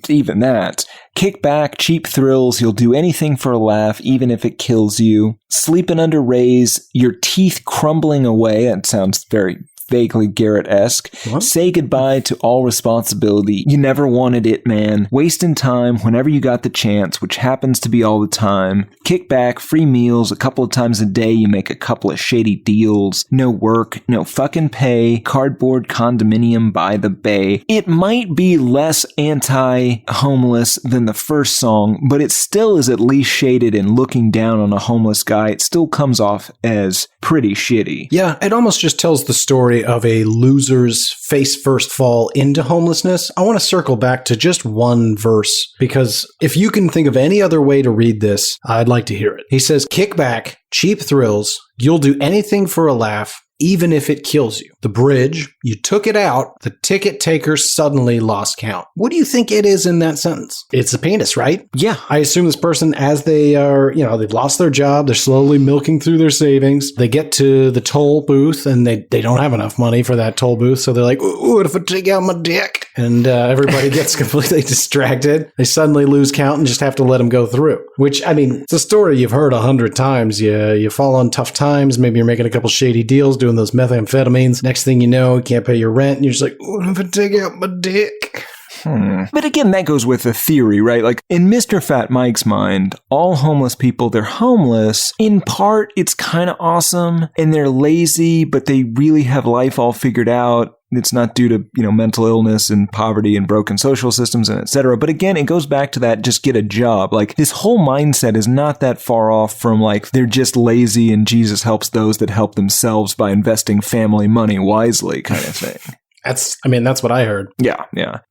Even that. Kick back, cheap thrills. You'll do anything for a laugh, even if it kills you. Sleeping under rays, your teeth crumbling away. That sounds very vaguely Garrett-esque. What? Say goodbye to all responsibility. You never wanted it, man. Wasting time whenever you got the chance, which happens to be all the time. Kick back, free meals, a couple of times a day you make a couple of shady deals. No work, no fucking pay. Cardboard condominium by the bay. It might be less anti-homeless than the first song, but it still is at least shaded and looking down on a homeless guy. It still comes off as pretty shitty. Yeah, it almost just tells the story of a loser's face-first fall into homelessness. I want to circle back to just one verse, because if you can think of any other way to read this, I'd like to hear it. He says, kick back, cheap thrills, you'll do anything for a laugh, even if it kills you. The bridge, you took it out, the ticket taker suddenly lost count. What do you think it is in that sentence? It's a penis, right? Yeah. I assume this person, as they are, they've lost their job, they're slowly milking through their savings, they get to the toll booth and they don't have enough money for that toll booth, so they're like, ooh, what if I take out my dick? And everybody gets completely distracted. They suddenly lose count and just have to let them go through. Which, it's a story you've heard 100 times. You fall on tough times, maybe you're making a couple shady deals, doing those methamphetamines. Next thing you know, you can't pay your rent, and you're just like, what if I take out my dick? But again, that goes with the theory, right? Like, in Mr. Fat Mike's mind, all homeless people, they're homeless. In part, it's kind of awesome, and they're lazy, but they really have life all figured out. It's not due to, mental illness and poverty and broken social systems and et cetera. But again, it goes back to that just get a job. Like, this whole mindset is not that far off from like, they're just lazy and Jesus helps those that help themselves by investing family money wisely kind of thing. That's what I heard. Yeah.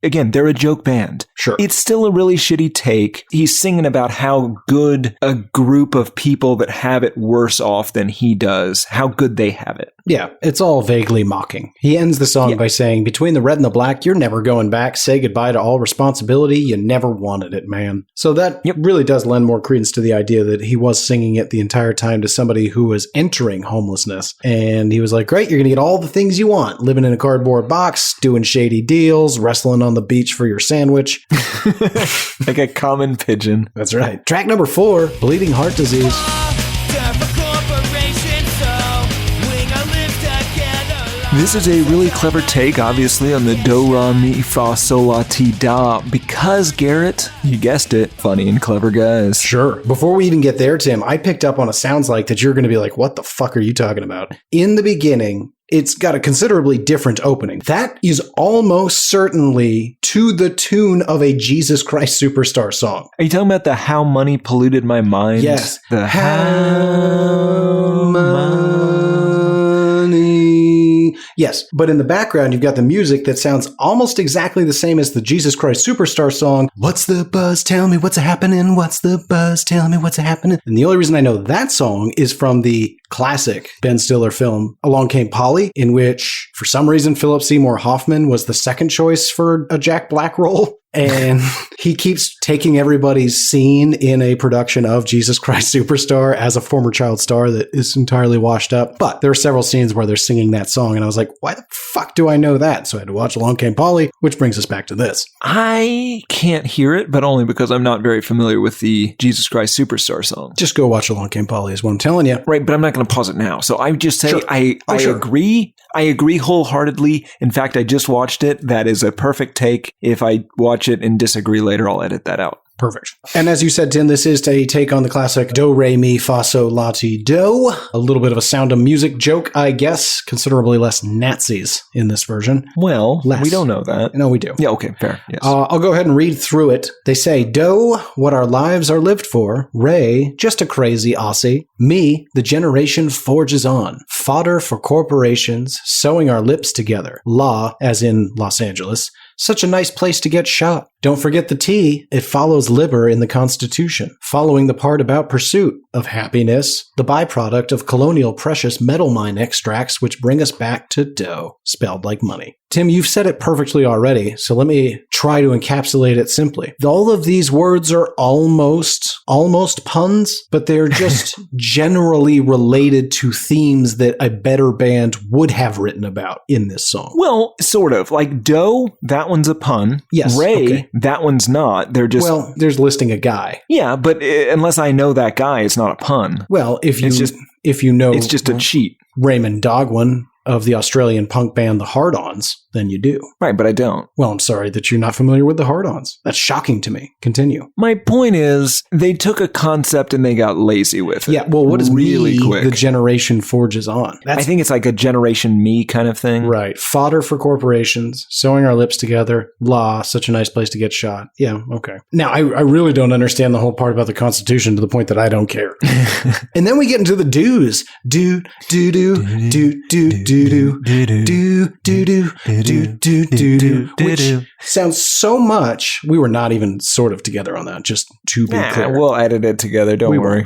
Again, they're a joke band. Sure. It's still a really shitty take. He's singing about how good a group of people that have it worse off than he does, how good they have it. Yeah, it's all vaguely mocking. He ends the song by saying, between the red and the black, you're never going back. Say goodbye to all responsibility. You never wanted it, man. So that really does lend more credence to the idea that he was singing it the entire time to somebody who was entering homelessness. And he was like, great, you're going to get all the things you want. Living in a cardboard box, doing shady deals, wrestling on the beach for your sandwich. Like a common pigeon. That's right. Track number 4, Bleeding Heart Disease. This is a really clever take, obviously, on the do, ra, mi, fa, sol, la, ti, da, because, Garrett, you guessed it, funny and clever guys. Sure. Before we even get there, Tim, I picked up on a sounds like that you're going to be like, what the fuck are you talking about? In the beginning, it's got a considerably different opening. That is almost certainly to the tune of a Jesus Christ Superstar song. Are you talking about the How Money Polluted My Mind? Yes. The How Money. Yes, but in the background, you've got the music that sounds almost exactly the same as the Jesus Christ Superstar song. What's the buzz? Tell me what's happening. What's the buzz? Tell me what's happening. And the only reason I know that song is from the classic Ben Stiller film, Along Came Polly, in which, for some reason, Philip Seymour Hoffman was the second choice for a Jack Black role. And he keeps taking everybody's scene in a production of Jesus Christ Superstar as a former child star that is entirely washed up. But there are several scenes where they're singing that song, and I was like, why the fuck do I know that? So I had to watch Along Came Polly, which brings us back to this. I can't hear it, but only because I'm not very familiar with the Jesus Christ Superstar song. Just go watch Along Came Polly is what I'm telling you. Right, but I'm not going to pause it now. So I just say, Sure. I agree. I agree wholeheartedly. In fact, I just watched it. That is a perfect take. If I watch it and disagree later, I'll edit that out. Perfect. And as you said, Tim, this is a take on the classic do, re, mi, fa, sol, la, ti, do. A little bit of a Sound of Music joke, I guess. Considerably less Nazis in this version. Well, less. We don't know that. No, we do. Yeah, okay, fair. Yes. I'll go ahead and read through it. They say, do, what our lives are lived for. Re, just a crazy Aussie. Me, the generation forges on. Fodder for corporations, sewing our lips together. La, as in Los Angeles. Such a nice place to get shot. Don't forget the T. It follows liber in the Constitution, following the part about pursuit of happiness, the byproduct of colonial precious metal mine extracts which bring us back to dough, spelled like money. Tim, you've said it perfectly already, so let me try to encapsulate it simply. All of these words are almost puns, but they're just generally related to themes that a better band would have written about in this song. Well, sort of. Like Doe, that one's a pun. Yes. Ray, okay. That one's not. They're just... Well, there's listing a guy. Yeah, but unless I know that guy, it's not a pun. Well, if you know... It's just a cheat. Raymond Dogwin of the Australian punk band The Hard-Ons, then you do. Right, but I don't. Well, I'm sorry that you're not familiar with The Hard-Ons. That's shocking to me. Continue. My point is, they took a concept and they got lazy with it. Yeah, well, what is really quick? The generation forges on? I think it's like a Generation Me kind of thing. Right. Fodder for corporations, sewing our lips together, law, such a nice place to get shot. Yeah, okay. Now, I really don't understand the whole part about the Constitution to the point that I don't care. And then we get into the do's. Do, do, do, do, do, do. Which sounds so much. We were not even sort of together on that, just to be clear. We'll edit it together, don't worry.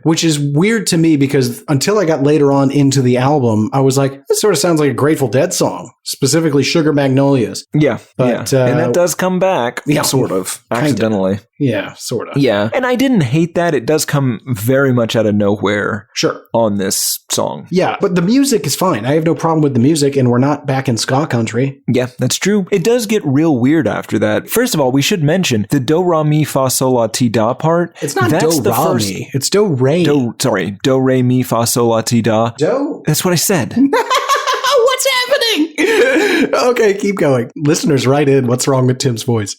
Which is weird to me because until I got later on into the album, I was like, this sort of sounds like a Grateful Dead song, specifically Sugar Magnolias. Yeah, but and that does come back, yeah, sort of, accidentally. Yeah, sort of. Yeah, and I didn't hate that. It does come very much out of nowhere. Sure. On this song. Yeah, but the music is fine. I have no problem with the music, and we're not back in ska country. Yeah, that's true. It does get real weird after that. First of all, we should mention the do, ra, mi, fa, sol, la, ti, da part. It's not do, ra, mi. It's do, re. Do, re, mi, fa, sol, la, ti, da. Do? That's what I said. What's happening? Okay, keep going. Listeners, write in. What's wrong with Tim's voice?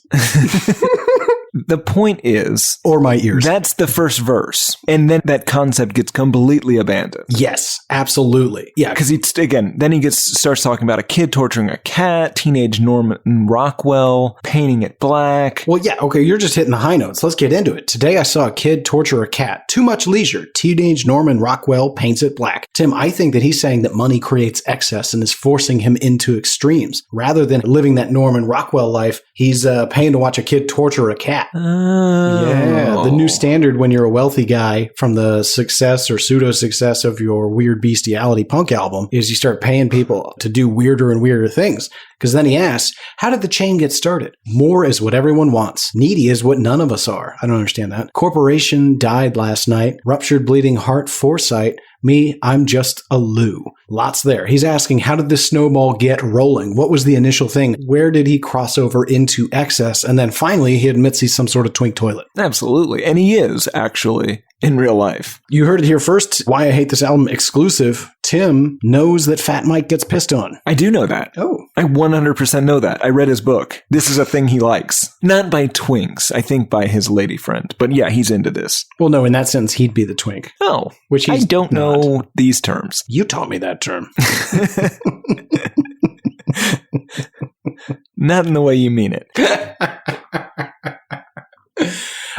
The point is... Or my ears. That's the first verse. And then that concept gets completely abandoned. Yes, absolutely. Yeah. Because then he starts talking about a kid torturing a cat, teenage Norman Rockwell, painting it black. Well, yeah, okay, you're just hitting the high notes. Let's get into it. Today I saw a kid torture a cat. Too much leisure. Teenage Norman Rockwell paints it black. Tim, I think that he's saying that money creates excess and is forcing him into extremes. Rather than living that Norman Rockwell life, he's paying to watch a kid torture a cat. Oh. Yeah, the new standard when you're a wealthy guy from the success or pseudo-success of your Weird Bestiality punk album is you start paying people to do weirder and weirder things. Because then he asks, how did the chain get started? More is what everyone wants. Needy is what none of us are. I don't understand that. Corporation died last night. Ruptured bleeding heart foresight. Me, I'm just a Lou. Lots there. He's asking, how did this snowball get rolling? What was the initial thing? Where did he cross over into excess? And then finally, he admits he's some sort of twink toilet. Absolutely. And he is, actually, in real life. You heard it here first. Why I Hate This Album exclusive. Tim knows that Fat Mike gets pissed on. I do know that. Oh. I 100% know that. I read his book. This is a thing he likes. Not by twinks. I think by his lady friend. But yeah, he's into this. Well, no, in that sense, he'd be the twink. Oh. Which I don't know these terms. You taught me that term. Not in the way you mean it.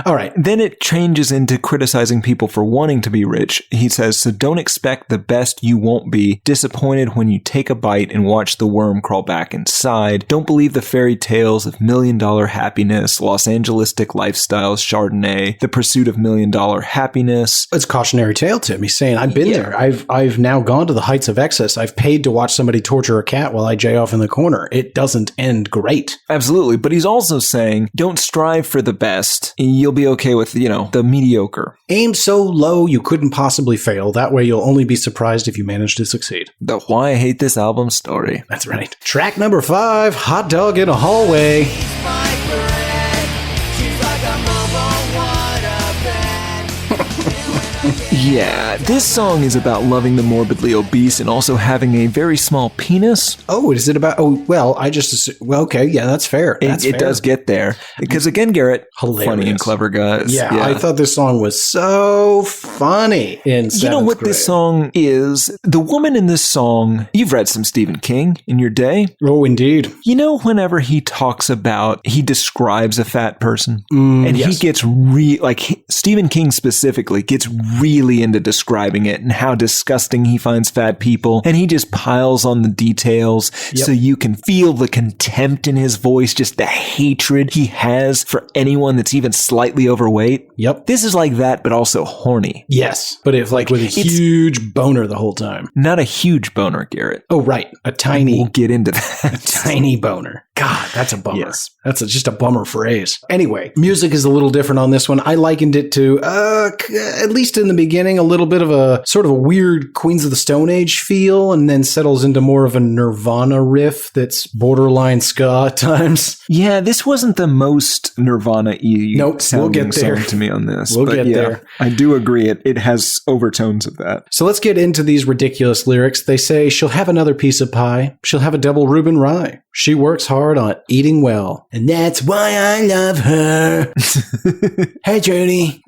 All right. Then it changes into criticizing people for wanting to be rich. He says, so don't expect the best, you won't be disappointed when you take a bite and watch the worm crawl back inside. Don't believe the fairy tales of $1 million happiness, Los Angeles-tic lifestyles, Chardonnay, the pursuit of $1 million happiness. It's cautionary tale, Tim. He's saying, I've been there. I've now gone to the heights of excess. I've paid to watch somebody torture a cat while I jay off in the corner. It doesn't end great. Absolutely. But he's also saying, don't strive for the best. You'll be okay with, the mediocre. Aim so low you couldn't possibly fail. That way you'll only be surprised if you manage to succeed. The Why I Hate This Album story. That's right. Track number 5, Hot Dog in a Hallway. Yeah, this song is about loving the morbidly obese and also having a very small penis. Oh, is it about... Oh, well, I just... Well, okay, yeah, that's fair. It does get there. Because again, Garrett, hilarious. Funny and clever guys. Yeah, I thought this song was so funny in 7th You know what grade. this song is? The woman in this song, you've read some Stephen King in your day. Oh, indeed. You know, whenever he describes a fat person, and yes. he gets Stephen King specifically gets really into describing it and how disgusting he finds fat people. And he just piles on the details so you can feel the contempt in his voice, just the hatred he has for anyone that's even slightly overweight. Yep. This is like that, but also horny. Yes, but if like with a huge boner the whole time. Not a huge boner, Garrett. Oh, right. A tiny. We'll get into that. A tiny boner. God, that's a bummer. Yes. That's just a bummer phrase. Anyway, music is a little different on this one. I likened it to, at least in the beginning, a little bit of a sort of a weird Queens of the Stone Age feel, and then settles into more of a Nirvana riff that's borderline ska at times. Yeah, this wasn't the most Nirvana-y sounding song to me on this. We'll get there. I do agree. It has overtones of that. So let's get into these ridiculous lyrics. They say, she'll have another piece of pie. She'll have a double Reuben rye. She works hard on eating well. And that's why I love her. Hey, Judy.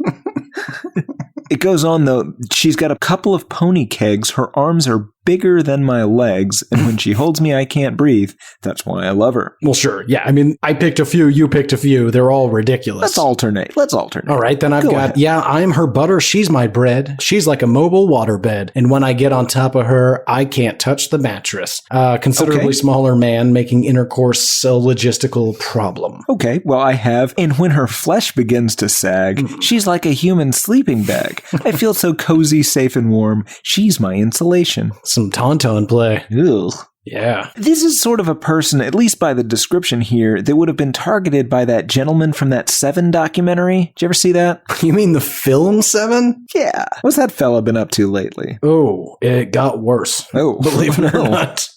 It goes on, though. She's got a couple of pony kegs. Her arms are bigger than my legs. And when she holds me, I can't breathe. That's why I love her. Well, sure. Yeah. I mean, I picked a few. You picked a few. They're all ridiculous. Let's alternate. All right. Then I've got, I'm her butter. She's my bread. She's like a mobile waterbed. And when I get on top of her, I can't touch the mattress. Considerably smaller man making intercourse a logistical problem. Okay. Well, I have. And when her flesh begins to sag, she's like a human sleeping bag. I feel so cozy, safe, and warm. She's my insulation. Some Tauntaun play. Ugh. Yeah. This is sort of a person, at least by the description here, that would have been targeted by that gentleman from that Seven documentary. Did you ever see that? You mean the film Seven? Yeah. What's that fella been up to lately? Oh, it got worse. Oh. Believe it or not.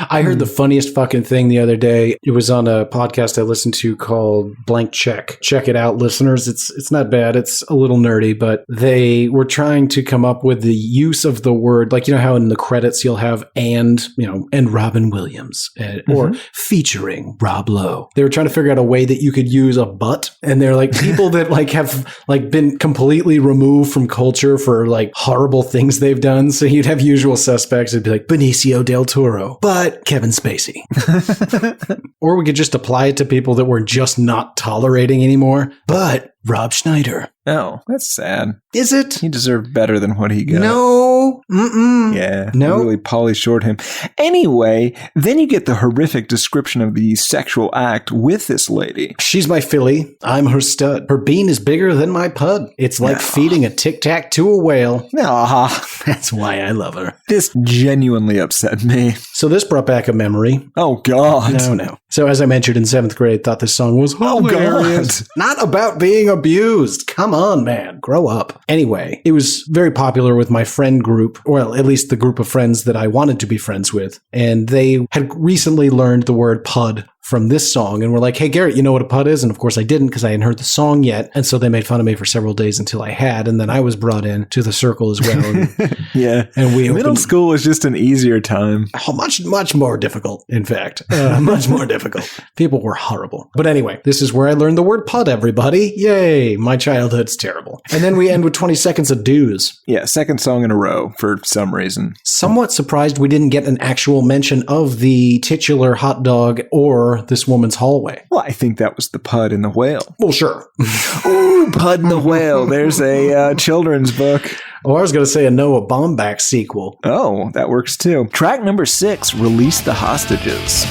I heard the funniest fucking thing the other day. It was on a podcast I listened to called Blank Check. Check it out, listeners. It's not bad. It's a little nerdy, but they were trying to come up with the use of the word, like, you know how in the credits you'll have and Robin Williams or featuring Rob Lowe. They were trying to figure out a way that you could use a but, and they're like people that like have like been completely removed from culture for like horrible things they've done. So you'd have usual suspects. It'd be like Benicio del Toro, but Kevin Spacey. Or we could just apply it to people that we're just not tolerating anymore, but Rob Schneider. Oh, that's sad. Is it? He deserved better than what he got. No. Yeah. No. Really poly-shored him. Anyway, then you get the horrific description of the sexual act with this lady. She's my filly. I'm her stud. Her bean is bigger than my pud. It's like feeding a tic-tac to a whale. That's why I love her. This genuinely upset me. So this brought back a memory. Oh, God. No. So as I mentioned in 7th grade, thought this song was hilarious. God. Not about being abused. Come on, man. Grow up. Anyway, it was very popular with my friend group, or at least the group of friends that I wanted to be friends with. And they had recently learned the word pud from this song and were like, hey, Garrett, you know what a pud is? And of course I didn't because I hadn't heard the song yet. And so they made fun of me for several days until I had. And then I was brought in to the circle as well. And, yeah. And middle school was just an easier time. Oh, much more difficult, in fact. Much more difficult. People were horrible. But anyway, this is where I learned the word pud, everybody. Yay. My childhood's terrible. And then we end with 20 seconds of dues. Yeah, second song in a row for some reason. Somewhat surprised we didn't get an actual mention of the titular hot dog or this woman's hallway. Well, I think that was the Pud and the Whale. Well, sure. Ooh, Pud and the Whale. There's a children's book. Oh, I was going to say a Noah Baumbach sequel. Oh, that works too. Track number 6, Release the Hostages.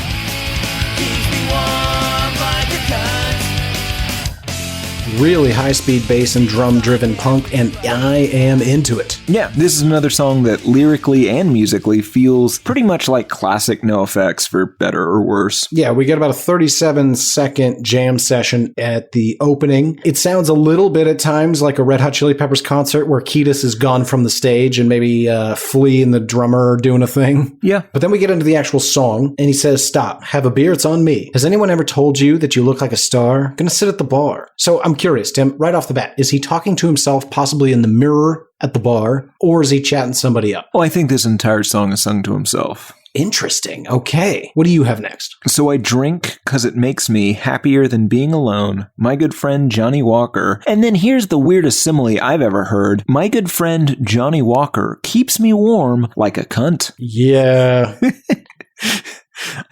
Really high-speed bass and drum-driven punk, and I am into it. Yeah, this is another song that lyrically and musically feels pretty much like classic NOFX for better or worse. Yeah, we get about a 37-second jam session at the opening. It sounds a little bit at times like a Red Hot Chili Peppers concert where Kiedis is gone from the stage and maybe Flea and the drummer are doing a thing. Yeah. But then we get into the actual song, and he says, stop, have a beer, it's on me. Has anyone ever told you that you look like a star? Gonna sit at the bar. So I'm curious, Tim, right off the bat, is he talking to himself possibly in the mirror at the bar, or is he chatting somebody up? Well, I think this entire song is sung to himself. Interesting. Okay. What do you have next? So I drink because it makes me happier than being alone. My good friend Johnny Walker. And then here's the weirdest simile I've ever heard. My good friend Johnny Walker keeps me warm like a cunt. Yeah.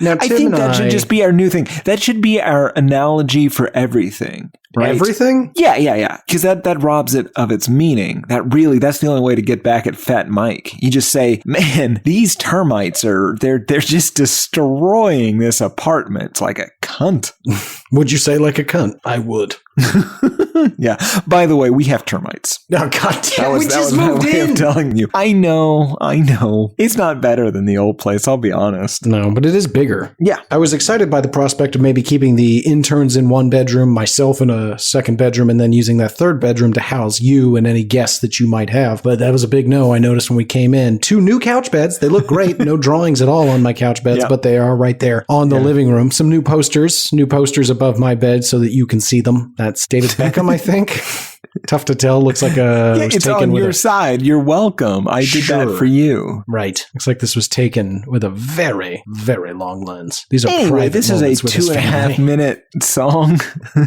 Now, I Tim think and that should just be our new thing. That should be our analogy for everything. Right? Everything? Yeah. Because that robs it of its meaning. That's the only way to get back at Fat Mike. You just say, man, these termites they're just destroying this apartment. It's like a cunt. Would you say like a cunt? I would. Yeah. By the way, we have termites. Oh, goddamn, we just my moved way in. of telling you. I know. It's not better than the old place, I'll be honest. No, but it is bigger. Yeah. I was excited by the prospect of maybe keeping the interns in one bedroom, myself in a second bedroom, and then using that third bedroom to house you and any guests that you might have. But that was a big no. I noticed when we came in. 2 new couch beds. They look great. No drawings at all on my couch beds, but they are right there on the living room. Some new posters above my bed so that you can see them. That's David Beckham, I think. Tough to tell. Looks like it's on your side. You're welcome. I did that for you. Right. Looks like this was taken with a very, very long lens. These are anyway, this is a 2.5 minute song.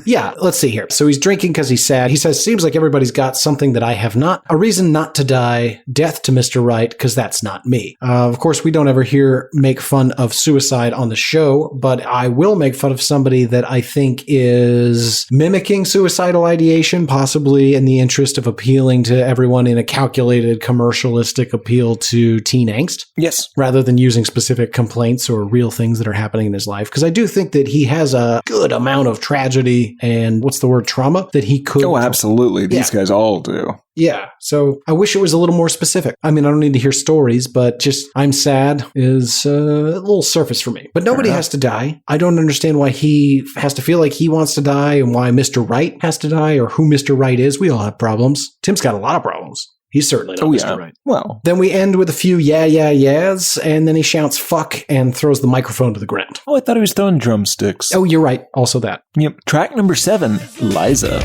Yeah, let's see here. So he's drinking because he's sad. He says, seems like everybody's got something that I have not. A reason not to die. Death to Mr. Right, because that's not me. Of course, we don't ever make fun of suicide on the show, but I will make fun of somebody that I think is mimicking suicidal ideation, possibly in the interest of appealing to everyone in a calculated commercialistic appeal to teen angst. Yes. Rather than using specific complaints or real things that are happening in his life. Because I do think that he has a good amount of tragedy and trauma that he could. Oh, absolutely. These guys all do. Yeah. So I wish it was a little more specific. I mean, I don't need to hear stories, but just I'm sad is a little surface for me. But nobody has to die. I don't understand why he has to feel like he wants to die and why Mr. Right has to die or who Mr. Right is. We all have problems. Tim's got a lot of problems. He's certainly not Mr. Right. Well. Then we end with a few yeahs, and then he shouts fuck and throws the microphone to the ground. Oh, I thought he was throwing drumsticks. Oh, you're right. Also that. Yep. Track number 7, Liza.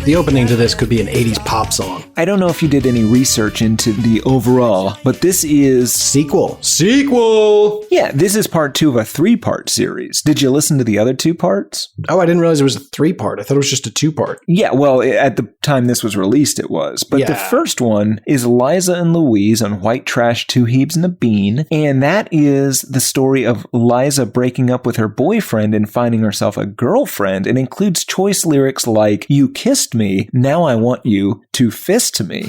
The opening to this could be an 80s pop song. I don't know if you did any research into the overall, but this is... Sequel! Yeah, this is part 2 of a 3-part series. Did you listen to the other 2 parts? Oh, I didn't realize it was a 3-part. I thought it was just a 2-part. Yeah, well, at the time this was released, it was. But the first one is Liza and Louise on White Trash, 2 Heaves and a Bean. And that is the story of Liza breaking up with her boyfriend and finding herself a girlfriend. It includes choice lyrics like, you kissed me, now I want you to fist me.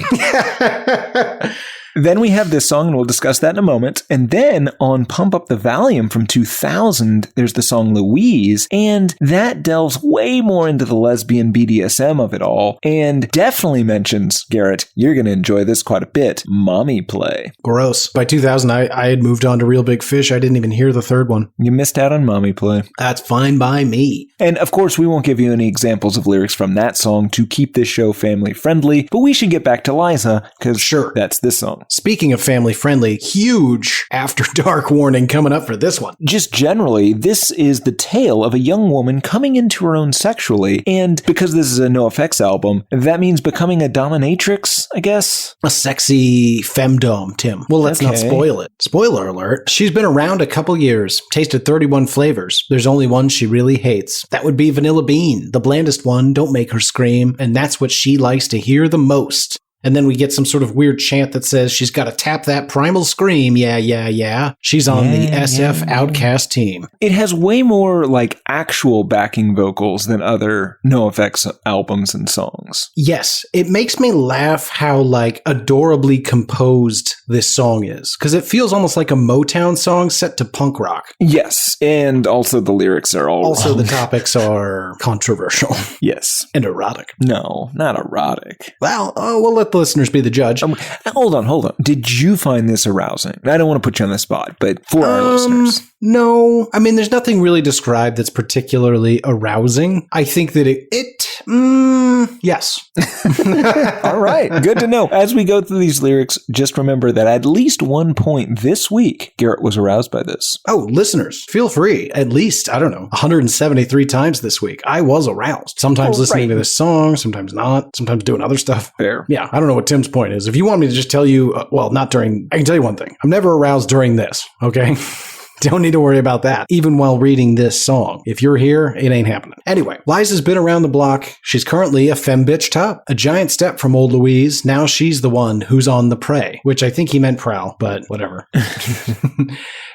Then we have this song, and we'll discuss that in a moment. And then on Pump Up the Volume from 2000, there's the song Louise, and that delves way more into the lesbian BDSM of it all, and definitely mentions, Garrett, you're going to enjoy this quite a bit, Mommy Play. Gross. By 2000, I had moved on to Real Big Fish. I didn't even hear the third one. You missed out on Mommy Play. That's fine by me. And of course, we won't give you any examples of lyrics from that song to keep this show family friendly, but we should get back to Liza, because that's this song. Speaking of family friendly, huge After Dark warning coming up for this one. Just generally, this is the tale of a young woman coming into her own sexually, and because this is a NOFX album, that means becoming a dominatrix, I guess? A sexy femdom, Tim. Well, let's not spoil it. Spoiler alert. She's been around a couple years, tasted 31 flavors. There's only one she really hates. That would be Vanilla Bean, the blandest one. Don't make her scream, and that's what she likes to hear the most. And then we get some sort of weird chant that says she's got to tap that primal scream. Yeah. She's on the SF Outcast team. It has way more like actual backing vocals than other NOFX albums and songs. Yes. It makes me laugh how like adorably composed this song is. Because it feels almost like a Motown song set to punk rock. Yes. And also the lyrics are all Also wrong. The topics are controversial. Yes. And erotic. No, not erotic. Well, we'll let the listeners be the judge. Hold on. Did you find this arousing? I don't want to put you on the spot, but for our listeners. No. I mean, there's nothing really described that's particularly arousing. I think that yes. All right. Good to know. As we go through these lyrics, just remember that at least one point this week, Garrett was aroused by this. Oh, listeners, feel free. At least, 173 times this week. I was aroused. Sometimes listening to this song, sometimes not, sometimes doing other stuff. Fair. Yeah. I don't know what Tim's point is. If you want me to just tell you, I can tell you one thing. I'm never aroused during this. Okay. Don't need to worry about that, even while reading this song. If you're here, it ain't happening. Anyway, Liza's been around the block. She's currently a fembitch top. A giant step from old Louise. Now she's the one who's on the prey, which I think he meant prowl, but whatever.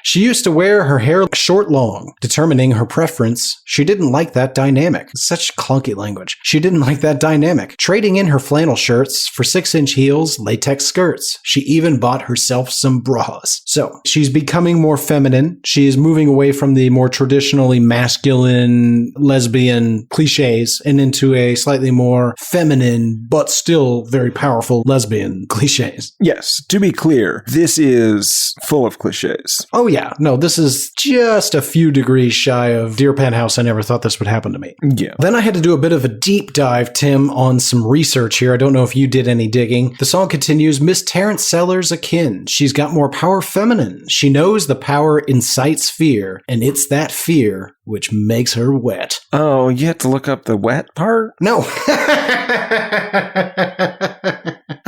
She used to wear her hair short long, determining her preference. She didn't like that dynamic. Such clunky language. She didn't like that dynamic. Trading in her flannel shirts for 6-inch heels, latex skirts. She even bought herself some bras. So, she's becoming more feminine. She is moving away from the more traditionally masculine, lesbian cliches and into a slightly more feminine, but still very powerful lesbian cliches. Yes, to be clear, this is full of cliches. Oh yeah, no, this is just a few degrees shy of Dear Penthouse. I never thought this would happen to me. Yeah. Then I had to do a bit of a deep dive, Tim, on some research here. I don't know if you did any digging. The song continues, Miss Terrence Sellers akin. She's got more power feminine. She knows the power incites fear, and it's that fear which makes her wet. Oh, you have to look up the wet part? No.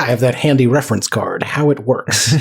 I have that handy reference card, how it works.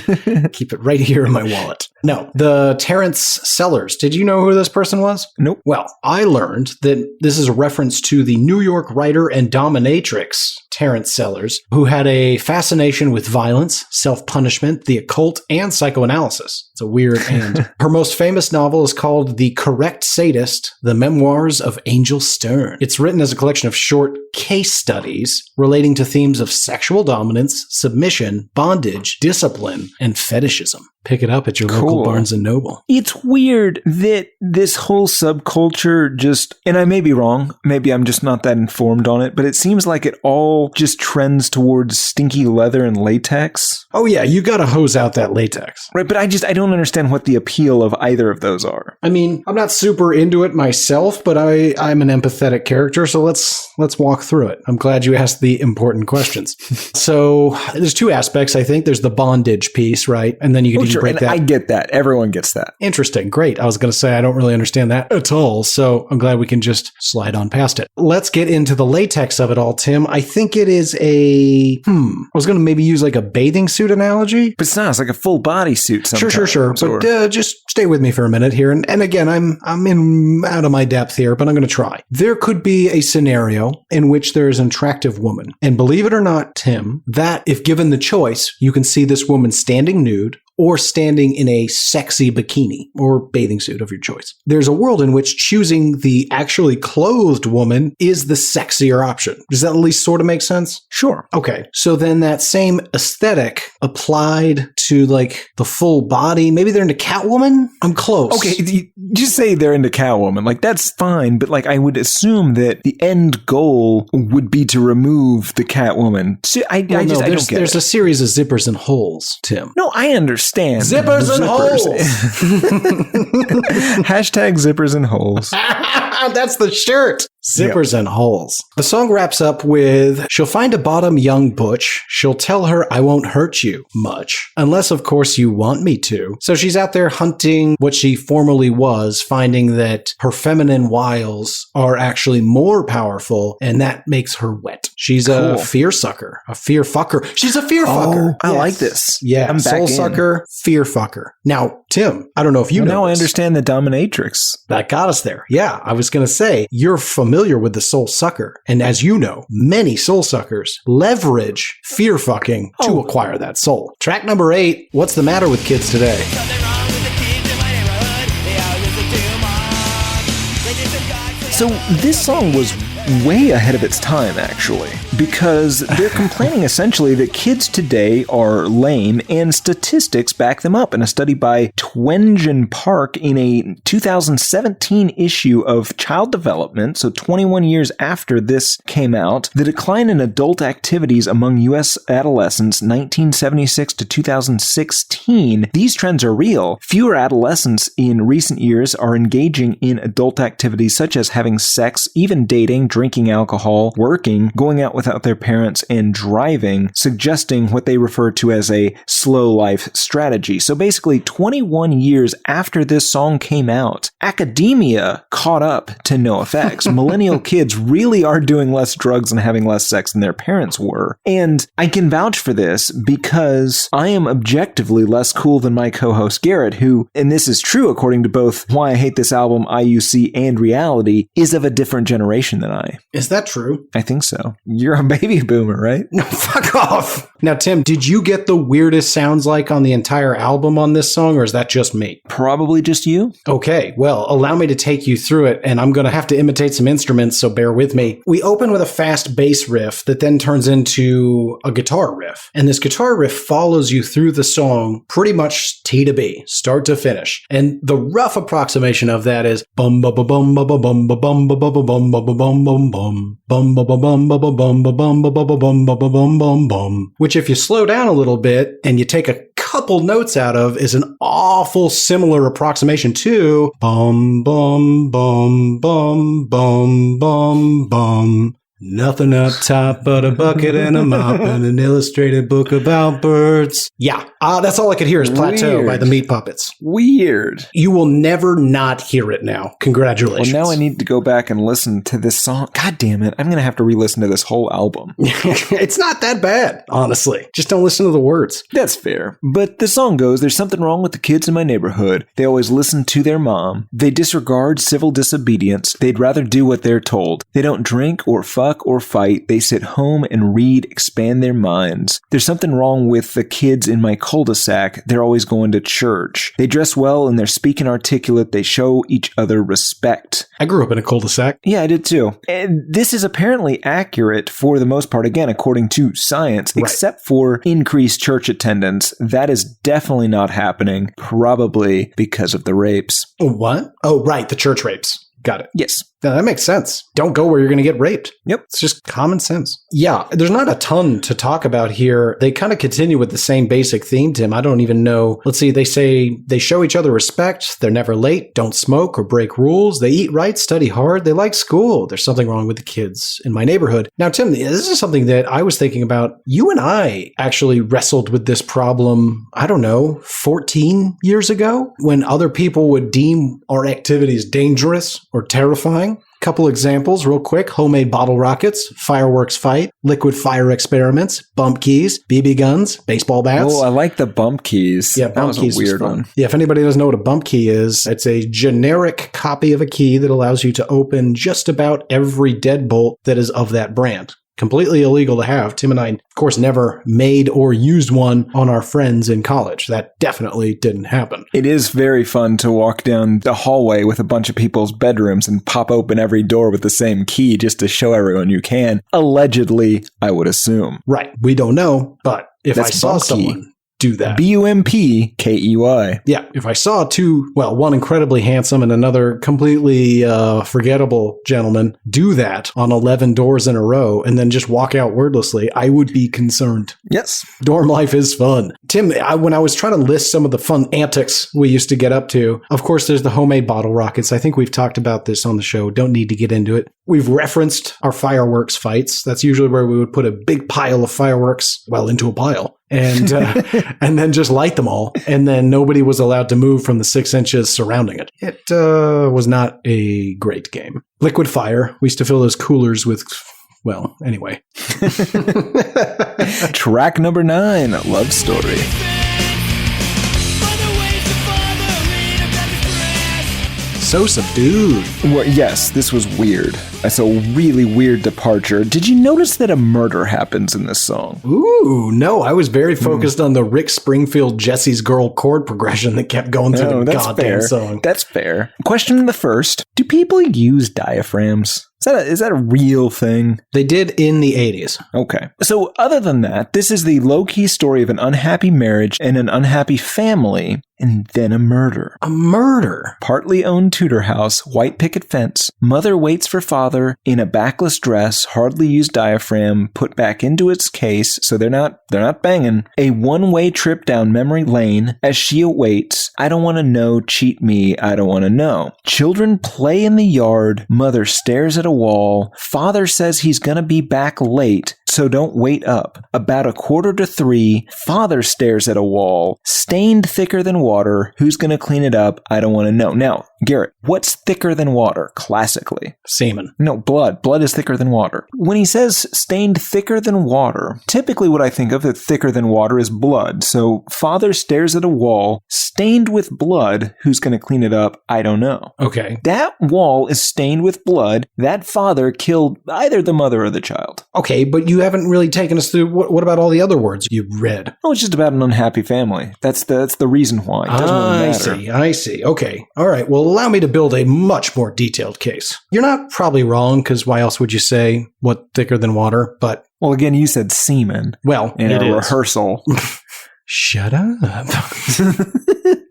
Keep it right here in my wallet. No, the Terrence Sellers. Did you know who this person was? Nope. Well, I learned that this is a reference to the New York writer and dominatrix, Terrence Sellers, who had a fascination with violence, self-punishment, the occult, and psychoanalysis. It's a weird and. Her most famous novel is called The Correct Sadist, The Memoirs of Angel Stern. It's written as a collection of short case studies relating to themes of sexual dominance, submission, bondage, discipline, and fetishism. Pick it up at your local Barnes & Noble. It's weird that this whole subculture just, and I may be wrong, maybe I'm just not that informed on it, but it seems like it all just trends towards stinky leather and latex. Oh yeah, you gotta hose out that latex. Right, but I don't understand what the appeal of either of those are. I mean, I'm not super into it myself, but I'm an empathetic character, so let's walk through it. I'm glad you asked the important questions. So there's two aspects, I think. There's the bondage piece, right? And then you can break that. I get that. Everyone gets that. Interesting. Great. I was going to say I don't really understand that at all, so I'm glad we can just slide on past it. Let's get into the latex of it all, Tim. I think it is I was going to maybe use like a bathing suit analogy. But it's not. It's like a full body suit sometimes. Sure. But just stay with me for a minute here. And again, I'm out of my depth here, but I'm going to try. There could be a scenario in which there is an attractive woman. And believe it or not, Tim, that if given the choice, you can see this woman standing nude or standing in a sexy bikini or bathing suit of your choice. There's a world in which choosing the actually clothed woman is the sexier option. Does that at least sort of make sense? Sure. Okay. So then that same aesthetic applied to like the full body, maybe they're into Catwoman? I'm close. Okay, just say they're into Catwoman. Like, that's fine, but like I would assume that the end goal would be to remove the Catwoman. So I don't get it. There's a series of zippers and holes, Tim. No, I understand. Zippers and holes. Hashtag zippers and holes. That's the shirt. Zippers and holes. The song wraps up with, she'll find a bottom young butch. She'll tell her, I won't hurt you much. Unless, of course, you want me to. So she's out there hunting what she formerly was, finding that her feminine wiles are actually more powerful, and that makes her wet. She's a fear sucker, a fear fucker. She's a fear fucker. I like this. Yeah, I'm soul sucker, fear fucker. Now, Tim, I don't know if you know now this. I understand the dominatrix. That got us there. Yeah, I was going to say, you're familiar with the soul sucker. And as you know, many soul suckers leverage fear fucking to acquire that soul. Track number 8, What's the Matter with Kids Today? So this song was way ahead of its time, actually, because they're complaining essentially that kids today are lame, and statistics back them up in a study by Twengen Park in a 2017 issue of Child Development, so 21 years after this came out. The decline in adult activities among U.S. adolescents 1976 to 2016, these trends are real. Fewer adolescents in recent years are engaging in adult activities such as having sex, even dating, drinking alcohol, working, going out with without their parents and driving, suggesting what they refer to as a slow life strategy. So basically, 21 years after this song came out, academia caught up to NOFX. Millennial kids really are doing less drugs and having less sex than their parents were. And I can vouch for this because I am objectively less cool than my co-host Garrett, who, and this is true according to both Why I Hate This Album, IUC, and Reality, is of a different generation than I. Is that true? I think so. You're a baby boomer, right? No, fuck off. Now, Tim, did you get the weirdest sounds like on the entire album on this song, or is that just me? Probably just you. Okay, well, allow me to take you through it, and I'm going to have to imitate some instruments, so bear with me. We open with a fast bass riff that then turns into a guitar riff, and this guitar riff follows you through the song pretty much T to B, start to finish. And the rough approximation of that is bum ba ba bum ba ba bum ba bum ba ba ba bum ba ba bum bum bum bum ba ba bum ba ba bum ba bum ba ba bum ba ba bum bum bum, which if you slow down a little bit and you take a couple notes out of is an awful similar approximation to bum bum bum bum bum bum bum. Nothing up top but a bucket and a mop and an illustrated book about birds. Yeah, that's all I could hear is Plateau by the Meat Puppets. Weird. You will never not hear it now. Congratulations. Well, now I need to go back and listen to this song. God damn it. I'm going to have to re-listen to this whole album. It's not that bad, honestly. Just don't listen to the words. That's fair. But the song goes, there's something wrong with the kids in my neighborhood. They always listen to their mom. They disregard civil disobedience. They'd rather do what they're told. They don't drink or fuck or fight. They sit home and read, expand their minds. There's something wrong with the kids in my cul-de-sac. They're always going to church. They dress well and they're speaking articulate. They show each other respect. I grew up in a cul-de-sac. Yeah, I did too. And this is apparently accurate for the most part, again, according to science, right, except for increased church attendance. That is definitely not happening, probably because of the rapes. What? Oh, right, the church rapes. Got it. Yes. Now, that makes sense. Don't go where you're going to get raped. Yep. It's just common sense. Yeah, there's not a ton to talk about here. They kind of continue with the same basic theme, Tim. I don't even know. Let's see. They say they show each other respect. They're never late. Don't smoke or break rules. They eat right, study hard. They like school. There's something wrong with the kids in my neighborhood. Now, Tim, this is something that I was thinking about. You and I actually wrestled with this problem, I don't know, 14 years ago, when other people would deem our activities dangerous or terrifying. Couple examples real quick. Homemade bottle rockets, fireworks fight, liquid fire experiments, bump keys, BB guns, baseball bats. Oh, I like the bump keys. Yeah, that was a weird one. Yeah, if anybody doesn't know what a bump key is, it's a generic copy of a key that allows you to open just about every deadbolt that is of that brand. Completely illegal to have. Tim and I, of course, never made or used one on our friends in college. That definitely didn't happen. It is very fun to walk down the hallway with a bunch of people's bedrooms and pop open every door with the same key just to show everyone you can. Allegedly, I would assume. Right. We don't know, but if I saw someone do that. BUMPKEY. Yeah. If I saw two, well, one incredibly handsome and another completely forgettable gentleman do that on 11 doors in a row and then just walk out wordlessly, I would be concerned. Yes. Dorm life is fun. Tim, when I was trying to list some of the fun antics we used to get up to, of course, there's the homemade bottle rockets. I think we've talked about this on the show. Don't need to get into it. We've referenced our fireworks fights. That's usually where we would put a big pile of fireworks, well, into a pile. And and then just light them all. And then nobody was allowed to move from the 6 inches surrounding it. It was not a great game. Liquid fire. We used to fill those coolers with, well, anyway. Track number 9, Love Story. So subdued. Well, yes, this was weird. That's a really weird departure. Did you notice that a murder happens in this song? Ooh, no. I was very focused on the Rick Springfield Jesse's Girl chord progression that kept going through the goddamn song. That's fair. Question the first. Do people use diaphragms? Is that a real thing? They did in the 80s. Okay. So other than that, this is the low-key story of an unhappy marriage and an unhappy family. and then a murder. A murder? Partly owned Tudor house, white picket fence. Mother waits for father in a backless dress, hardly used diaphragm, put back into its case, so they're not banging. A one-way trip down memory lane as she awaits. I don't want to know, cheat me, I don't want to know. Children play in the yard. Mother stares at a wall. Father says he's gonna be back late, so don't wait up. About 2:45, father stares at a wall. Stained thicker than water. Who's gonna clean it up? I don't want to know. Now, Garrett, what's thicker than water, classically? Semen. No, blood. Blood is thicker than water. When he says stained thicker than water, typically what I think of that thicker than water is blood. So father stares at a wall, stained with blood. Who's going to clean it up? I don't know. Okay. That wall is stained with blood. That father killed either the mother or the child. Okay, but you haven't really taken us through, what about all the other words you read? Oh, it's just about an unhappy family. That's the reason why. It doesn't really matter. I see. Okay. All right. Well, allow me to build a much more detailed case. You're not probably wrong, because why else would you say what thicker than water? But well, again, you said semen. Well, in it a is. Rehearsal. Shut up.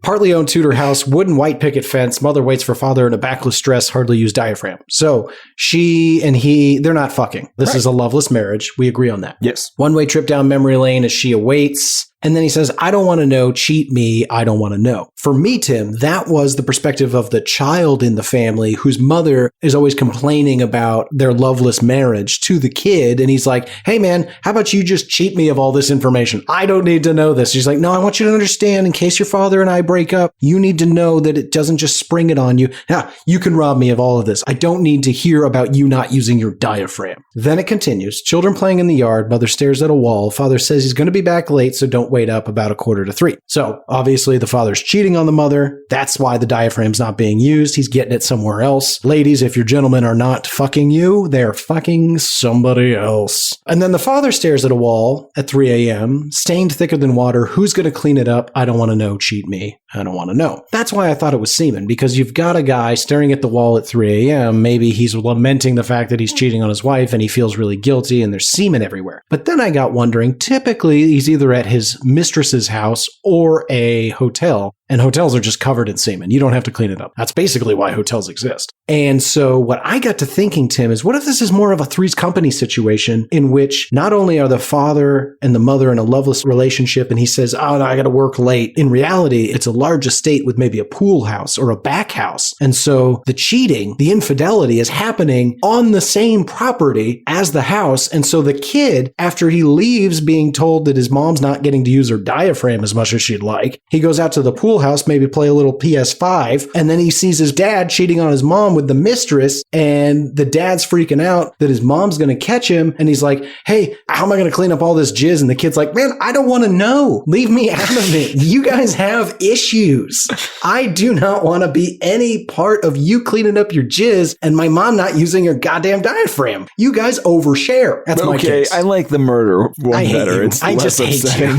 Partly owned Tudor house, wooden white picket fence. Mother waits for father in a backless dress, hardly used diaphragm. So she and he, they're not fucking. This is a loveless marriage. We agree on that. Yes. One-way trip down memory lane as she awaits. And then he says, I don't want to know, cheat me, I don't want to know. For me, Tim, that was the perspective of the child in the family whose mother is always complaining about their loveless marriage to the kid. And he's like, hey man, how about you just cheat me of all this information? I don't need to know this. She's like, no, I want you to understand, in case your father and I break up, you need to know that it doesn't just spring it on you. Now, you can rob me of all of this. I don't need to hear about you not using your diaphragm. Then it continues. Children playing in the yard. Mother stares at a wall. Father says he's going to be back late, so don't wait up. About 2:45. So obviously the father's cheating on the mother. That's why the diaphragm's not being used. He's getting it somewhere else. Ladies, if your gentlemen are not fucking you, they're fucking somebody else. And then the father stares at a wall at 3 a.m., stained thicker than water. Who's going to clean it up? I don't want to know. Cheat me. I don't want to know. That's why I thought it was semen, because you've got a guy staring at the wall at 3 a.m. Maybe he's lamenting the fact that he's cheating on his wife and he feels really guilty and there's semen everywhere. But then I got wondering, typically he's either at his mistress's house or a hotel, and hotels are just covered in semen. You don't have to clean it up. That's basically why hotels exist. And so what I got to thinking, Tim, is what if this is more of a Three's Company situation in which not only are the father and the mother in a loveless relationship and he says, oh, no, I got to work late. In reality, it's a large estate with maybe a pool house or a back house. And so the cheating, the infidelity is happening on the same property as the house. And so the kid, after he leaves being told that his mom's not getting to use her diaphragm as much as she'd like, he goes out to the pool house, maybe play a little PS5, and then he sees his dad cheating on his mom with the mistress, and the dad's freaking out that his mom's going to catch him, and he's like, hey, how am I going to clean up all this jizz? And the kid's like, man, I don't want to know. Leave me out of it. You guys have issues. I do not want to be any part of you cleaning up your jizz and my mom not using her goddamn diaphragm. You guys overshare. That's my case. I like the murder one better. It's I just hate you.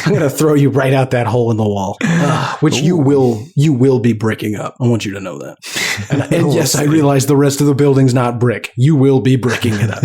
I'm going to throw you right out that hole in the wall. Which you will be bricking up. I want you to know that. And yes, I realize the rest of the building's not brick. You will be bricking it up.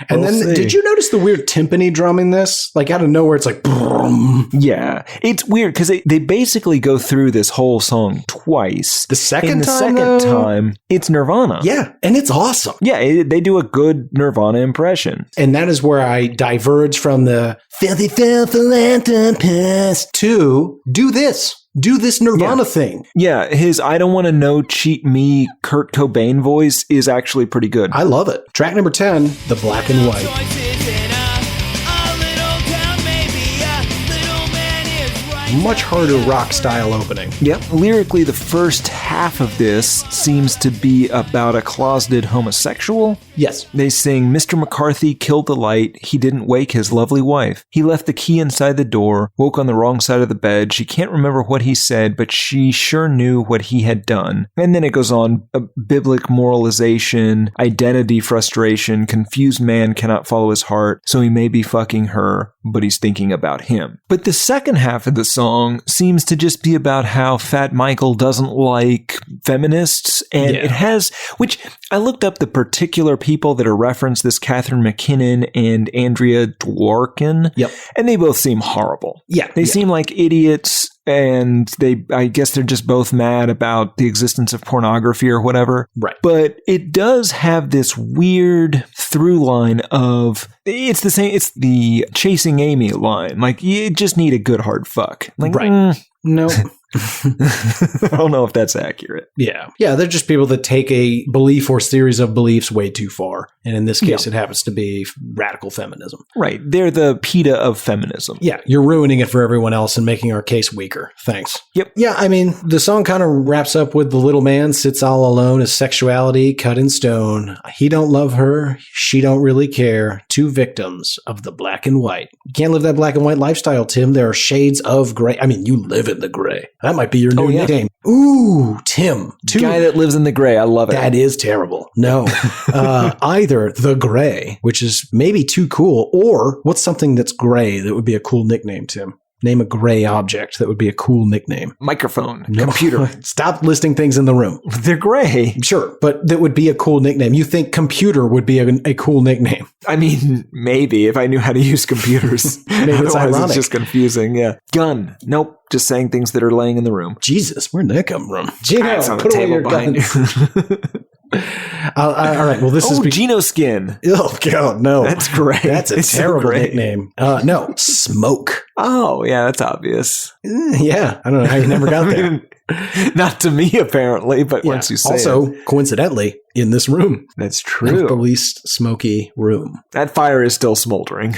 And then, did you notice the weird timpani drum in this? Like out of nowhere, it's like, brum. Yeah, it's weird because they basically go through this whole song twice. The second time, it's Nirvana. Yeah, and it's awesome. Yeah, they do a good Nirvana impression. And that is where I diverge from the filthy philanthropist to do this. Do this Nirvana thing. Yeah, his I don't want to know, cheat me, Kurt Cobain voice is actually pretty good. I love it. Track number 10, The Black and White. Much harder rock style opening. Yep. Lyrically, the first half of this seems to be about a closeted homosexual. Yes. They sing, Mr. McCarthy killed the light. He didn't wake his lovely wife. He left the key inside the door, woke on the wrong side of the bed. She can't remember what he said, but she sure knew what he had done. And then it goes on, a biblical moralization, identity frustration, confused man cannot follow his heart, so he may be fucking her, but he's thinking about him. But the second half of the song seems to just be about how Fat Michael doesn't like feminists, and it has, which I looked up the particular people that are referenced, this Catherine McKinnon and Andrea Dworkin. Yep. And they both seem horrible. Yeah. They seem like idiots, and I guess they're just both mad about the existence of pornography or whatever. Right. But it does have this weird through line of, it's the same, it's the Chasing Amy line. Like, you just need a good hard fuck. Like, right. No. I don't know if that's accurate. Yeah. Yeah, they're just people that take a belief or series of beliefs way too far. And in this case, it happens to be radical feminism. Right. They're the PETA of feminism. Yeah, you're ruining it for everyone else and making our case weaker. Thanks. Yep. Yeah, I mean, the song kind of wraps up with the little man sits all alone, his sexuality cut in stone. He don't love her. She don't really care. Two victims of the black and white. You can't live that black and white lifestyle, Tim. There are shades of gray. I mean, you live in the gray. That might be your new nickname. Ooh, Tim. Guy that lives in the gray. I love it. That is terrible. No. Either the gray, which is maybe too cool, or what's something that's gray that would be a cool nickname, Tim? Name a gray object that would be a cool nickname. Microphone. No. Computer. Stop listing things in the room. They're gray. Sure, but that would be a cool nickname. You think computer would be a cool nickname. I mean, maybe if I knew how to use computers. Maybe it's ironic. It's just confusing, yeah. Gun. Nope. Just saying things that are laying in the room. Jesus, where'd that come from? Gino, It's on put the away table your behind guns. All right, well, this is... Gino Skin. Oh, God, no. That's great. That's a It's so terrible great. nickname. No, Smoke. Oh, yeah, that's obvious. Yeah, I don't know how you never got there. Not to me, apparently, but Yeah. once you say also, it. coincidentally, in this room. That's The true. least smoky room. That fire is still smoldering.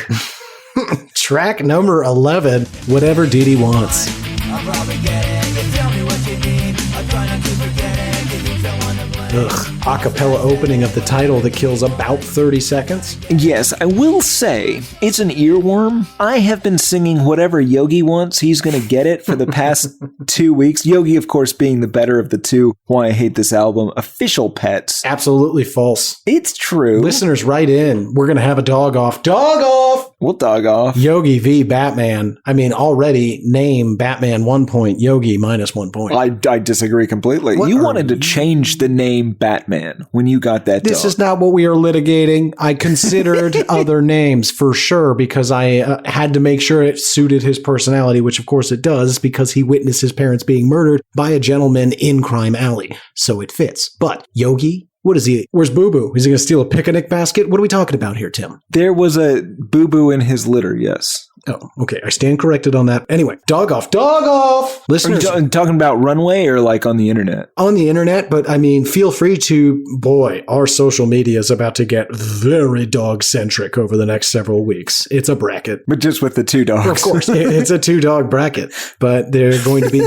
Track number 11, Whatever Didi Wants. I'll probably get it. You tell me what you need. I'll try not to forget it. Give you someone to blame. Ugh. Acapella opening of the title that kills about 30 seconds. Yes, I will say, it's an earworm. I have been singing whatever Yogi wants, he's going to get it for the past 2 weeks. Yogi, of course, being the better of the two. Why I Hate This Album. Official pets. Absolutely false. It's true. Listeners, write in. We're going to have a dog off. Dog off! We'll dog off. Yogi v. Batman. I mean, already name Batman 1 point, Yogi minus 1 point. I disagree completely. What You are wanted to change the name Batman when you got that This dog. is not what we are litigating. I considered other names for sure because I had to make sure it suited his personality, which of course it does because he witnessed his parents being murdered by a gentleman in Crime Alley. So it fits. But Yogi? What is he? Where's Boo Boo? Is he going to steal a picnic basket? What are we talking about here, Tim? There was a boo-boo in his litter, yes. Oh, okay. I stand corrected on that. Anyway, dog off. Dog off! Are you Listeners, talking about Runway or like on the internet? on the internet, but I mean, feel free to, boy, our social media is about to get very dog-centric over the next several weeks. It's a bracket. But just with the two dogs. Of course, it's a 2-dog bracket, but they're going to be...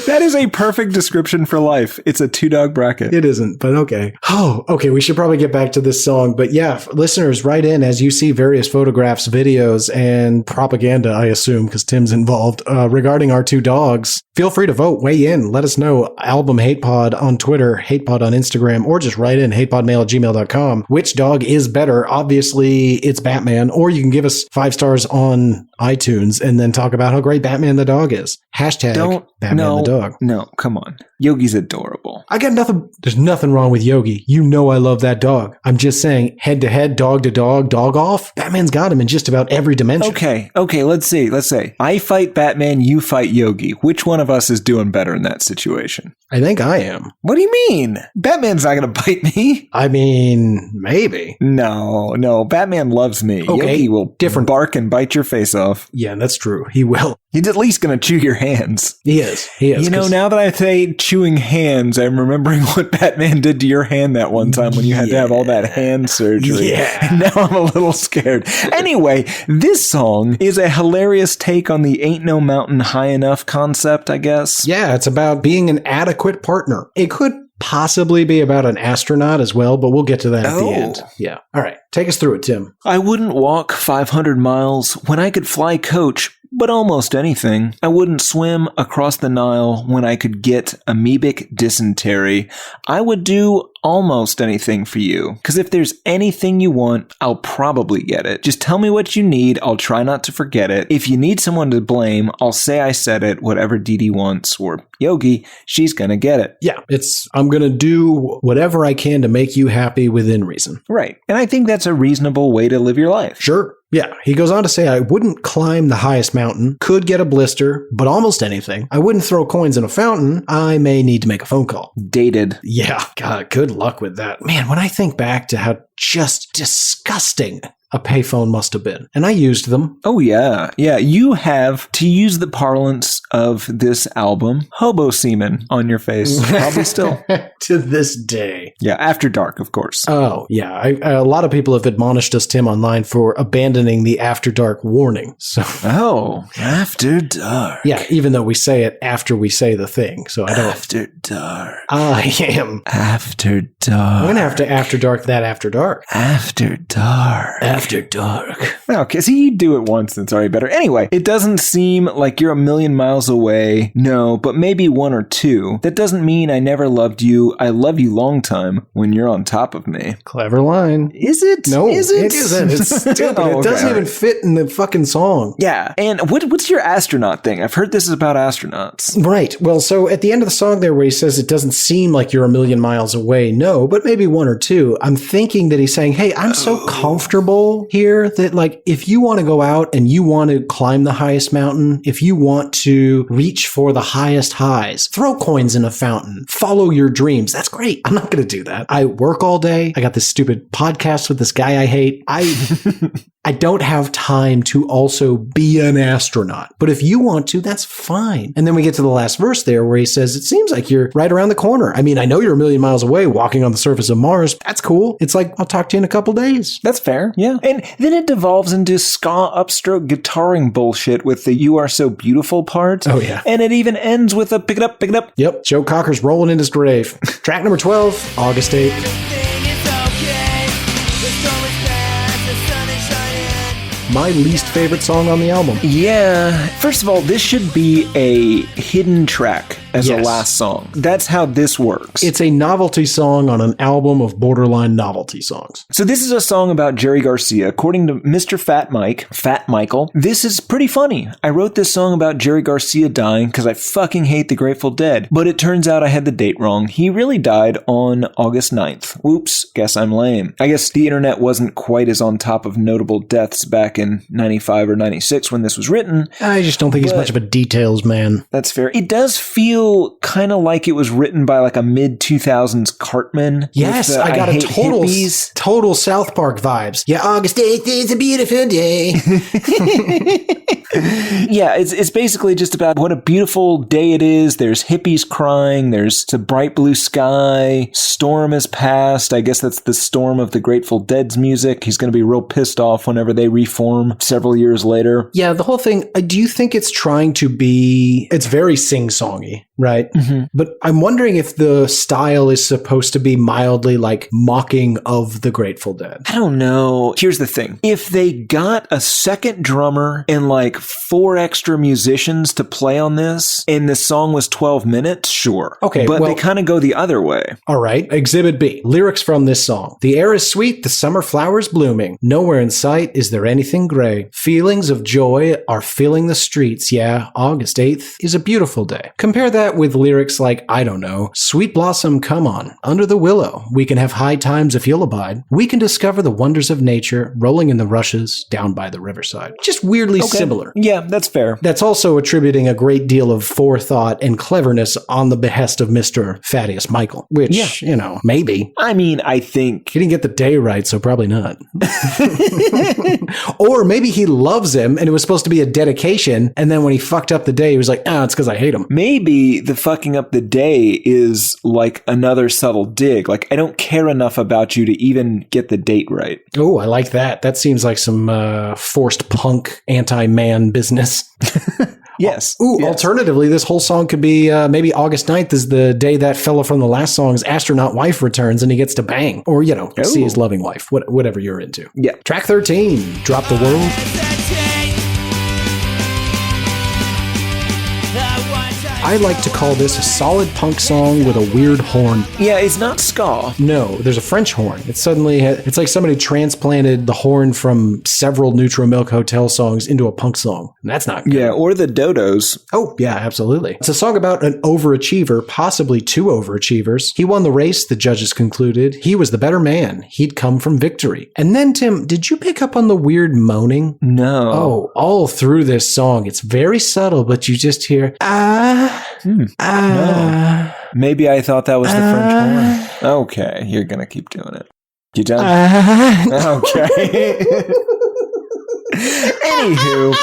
That is a perfect description for life. It's a 2-dog bracket. It isn't, but okay. Oh, okay. We should probably get back to this song. But yeah, listeners, write in as you see various photographs, videos, and propaganda, I assume, because Tim's involved, regarding our 2 dogs. Feel free to vote. Weigh in. Let us know. Album HatePod on Twitter, HatePod on Instagram, or just write in hatepodmail@gmail.com. Which dog is better? Obviously, it's Batman. Or you can give us 5 stars on iTunes and then talk about how great Batman the dog is. Hashtag Batman the dog. No, come on. Yogi's adorable. I got nothing. There's nothing wrong with Yogi. You know I love that dog. I'm just saying, head to head, dog to dog, dog off. Batman's got him in just about every dimension. Okay, let's see. I fight Batman, you fight Yogi. Which one of us is doing better in that situation? I think I am. What do you mean? Batman's not going to bite me. I mean, maybe. No. Batman loves me. Okay, Yogi will different. bark and bite your face off. Yeah, that's true. He will. He's at least going to chew your hands. He is. You know, now that I say chewing hands, I'm remembering what Batman did to your hand that one time when you had to have all that hand surgery. Yeah. And now I'm a little scared. Anyway, this song is a hilarious take on the ain't no mountain high enough concept, I guess. Yeah, it's about being an adequate partner. It could possibly be about an astronaut as well, but we'll get to that at the end. Yeah. All right. Take us through it, Tim. I wouldn't walk 500 miles when I could fly coach, but almost anything. I wouldn't swim across the Nile when I could get amoebic dysentery. I would do almost anything for you. Because if there's anything you want, I'll probably get it. Just tell me what you need. I'll try not to forget it. If you need someone to blame, I'll say I said it. Whatever Dee Dee wants, or Yogi, she's gonna get it. Yeah, I'm gonna do whatever I can to make you happy within reason. Right. And I think that's a reasonable way to live your life. Sure. Yeah, he goes on to say, I wouldn't climb the highest mountain, could get a blister, but almost anything. I wouldn't throw coins in a fountain. I may need to make a phone call. Dated. Yeah, God, good luck with that. Man, when I think back to how just disgusting a payphone must have been. And I used them. Oh, yeah. Yeah, you have, to use the parlance of this album, hobo semen on your face. Probably still. To this day. Yeah, after dark, of course. Oh, yeah. A lot of people have admonished us, Tim, online for abandoning the after dark warning. So. Oh, after dark. Yeah, even though we say it after we say the thing. So I don't. After dark. I am. After dark. I'm going to have to after dark that after dark. After dark. After dark. Okay, so you do it once and it's already better. Anyway, it doesn't seem like you're a million miles away. No, but maybe one or two. That doesn't mean I never loved you. I love you long time when you're on top of me. Clever line. Is it? No, is it? It isn't. It's stupid. Oh, it doesn't even fit in the fucking song. Yeah. And what's your astronaut thing? I've heard this is about astronauts. Right. Well, so at the end of the song there where he says it doesn't seem like you're a million miles away, no, but maybe one or two, I'm thinking that he's saying, hey, I'm so comfortable here that like if you want to go out and you want to climb the highest mountain, if you want to reach for the highest highs, throw coins in a fountain, follow your dreams. That's great. I'm not going to do that. I work all day. I got this stupid podcast with this guy I hate. I don't have time to also be an astronaut. But if you want to, that's fine. And then we get to the last verse there where he says, it seems like you're right around the corner. I mean, I know you're a million miles away walking on the surface of Mars. That's cool. It's like, I'll talk to you in a couple days. That's fair. Yeah. And then it devolves into ska upstroke guitaring bullshit with the You Are So Beautiful part. Oh, yeah. And it even ends with a pick it up, pick it up. Yep. Joe Cocker's rolling in his grave. Track number 12, August 8th. Everything is okay. The storm is past, the sun is shining. My least favorite song on the album. Yeah. First of all, this should be a hidden track as a Yes. last song. That's how this works. It's a novelty song on an album of borderline novelty songs. So this is a song about Jerry Garcia. According to Mr. Fat Michael, this is pretty funny. I wrote this song about Jerry Garcia dying because I fucking hate the Grateful Dead. But it turns out I had the date wrong. He really died on August 9th. Whoops, guess I'm lame. I guess the internet wasn't quite as on top of notable deaths back in 95 or 96 when this was written. I just don't think he's much of a details man. That's fair. It does feel kind of like it was written by like a mid-2000s Cartman. Yes, with, I got a hate total hippies. total South Park vibes. Yeah, August 8th is a beautiful day. Yeah, it's basically just about what a beautiful day it is. There's hippies crying. There's a bright blue sky. Storm has passed. I guess that's the storm of the Grateful Dead's music. He's going to be real pissed off whenever they reform several years later. Yeah, the whole thing, do you think it's trying to be, it's very sing-songy, right? Mm-hmm. But I'm wondering if the style is supposed to be mildly like mocking of the Grateful Dead. I don't know. Here's the thing. If they got a second drummer and like 4 extra musicians to play on this and the song was 12 minutes, sure. Okay, But well- they kind of go the other way. All right, Exhibit B. Lyrics from this song. The air is sweet, the summer flowers blooming. Nowhere in sight is there anything gray. Feelings of joy are filling the streets. Yeah, August 8th is a beautiful day. Compare that with lyrics like, I don't know, sweet blossom, come on, under the willow. We can have high times if you'll abide. We can discover the wonders of nature, rolling in the rushes down by the riverside. Just weirdly similar. Yeah, that's fair. That's also attributing a great deal of forethought and cleverness on the behest of Mr. Thaddeus Michael, which, you know, maybe. I mean, I think He didn't get the day right, so probably not. Or maybe he loves him and it was supposed to be a dedication, and then when he fucked up the day, he was like, it's because I hate him. maybe the fucking up the day is like another subtle dig. Like, I don't care enough about you to even get the date right. Oh, I like that. That seems like some forced punk anti-man business. Yes. Ooh, yes. Alternatively, this whole song could be maybe August 9th is the day that fella from the last song's astronaut wife returns and he gets to bang. Or, you know, see his loving wife, whatever you're into. Yeah. Track 13, Drop the World. Hesitate. I like to call this a solid punk song with a weird horn. Yeah, it's not ska. No, there's a French horn. It's like somebody transplanted the horn from several Neutral Milk Hotel songs into a punk song. And that's not good. Yeah, or the Dodos. Oh, yeah, absolutely. It's a song about an overachiever, possibly two overachievers. He won the race, the judges concluded. He was the better man. He'd come from victory. And then, Tim, did you pick up on the weird moaning? No. Oh, all through this song. It's very subtle, but you just hear, No. Maybe I thought that was the French horn. Okay, you're going to keep doing it. You done? Okay. Anywho,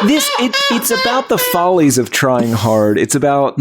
it's about the follies of trying hard. It's about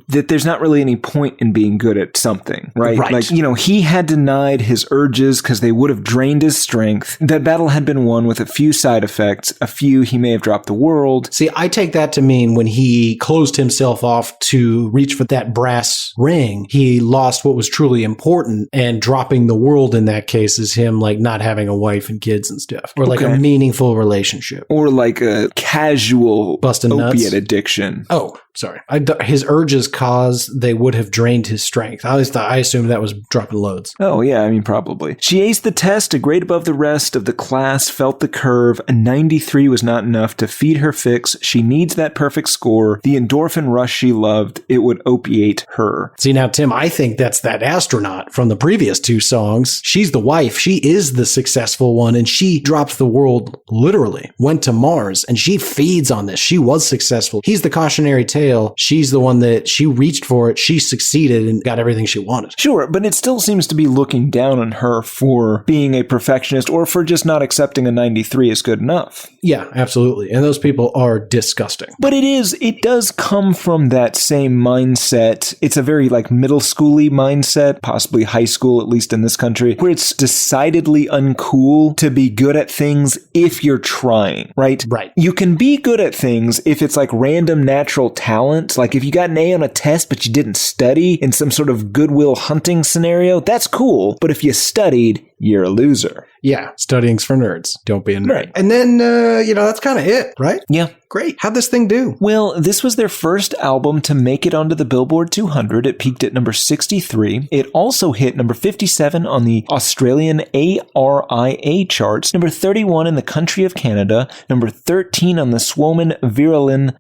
that there's not really any point in being good at something, right? Like, he had denied his urges because they would have drained his strength. That battle had been won with a few side effects. A few, he may have dropped the world. See, I take that to mean when he closed himself off to reach for that brass ring, he lost what was truly important, and dropping the world in that case is him like not having a wife and kids and stuff, or like a meaningful relationship, or like a casual busting opiate nuts. Addiction. Oh, sorry. His urges cause they would have drained his strength. I assumed that was dropping loads. Oh, yeah, I mean, probably. She aced the test, a grade above the rest of the class, felt the curve. A 93 was not enough to feed her fix. She needs that perfect score. The endorphin rush she loved, it would opiate her. See, now, Tim, I think that's that astronaut from the previous two songs. She's the wife. She is the successful one, and she dropped the world, literally, went to Mars, and she feeds on this. She was successful. He's the cautionary tale. She's the one that she reached for it. She succeeded and got everything she wanted. Sure, but it still seems to be looking down on her for being a perfectionist or for just not accepting a 93 as good enough. Yeah, absolutely. And those people are disgusting. But it does come from that same mindset. It's a very like middle schooly mindset, possibly high school, at least in this country, where it's decidedly uncool to be good at things if you're trying, right? Right. You can be good at things if it's like random natural talent. Like if you got an A on a test, but you didn't study in some sort of Goodwill Hunting scenario, that's cool. But if you studied, you're a loser. Yeah, studying's for nerds. Don't be a nerd. Right. And then, that's kind of it, right? Yeah. Great. How'd this thing do? Well, this was their first album to make it onto the Billboard 200. It peaked at number 63. It also hit number 57 on the Australian ARIA charts, number 31 in the country of Canada, number 13 on the Suomen Virallinen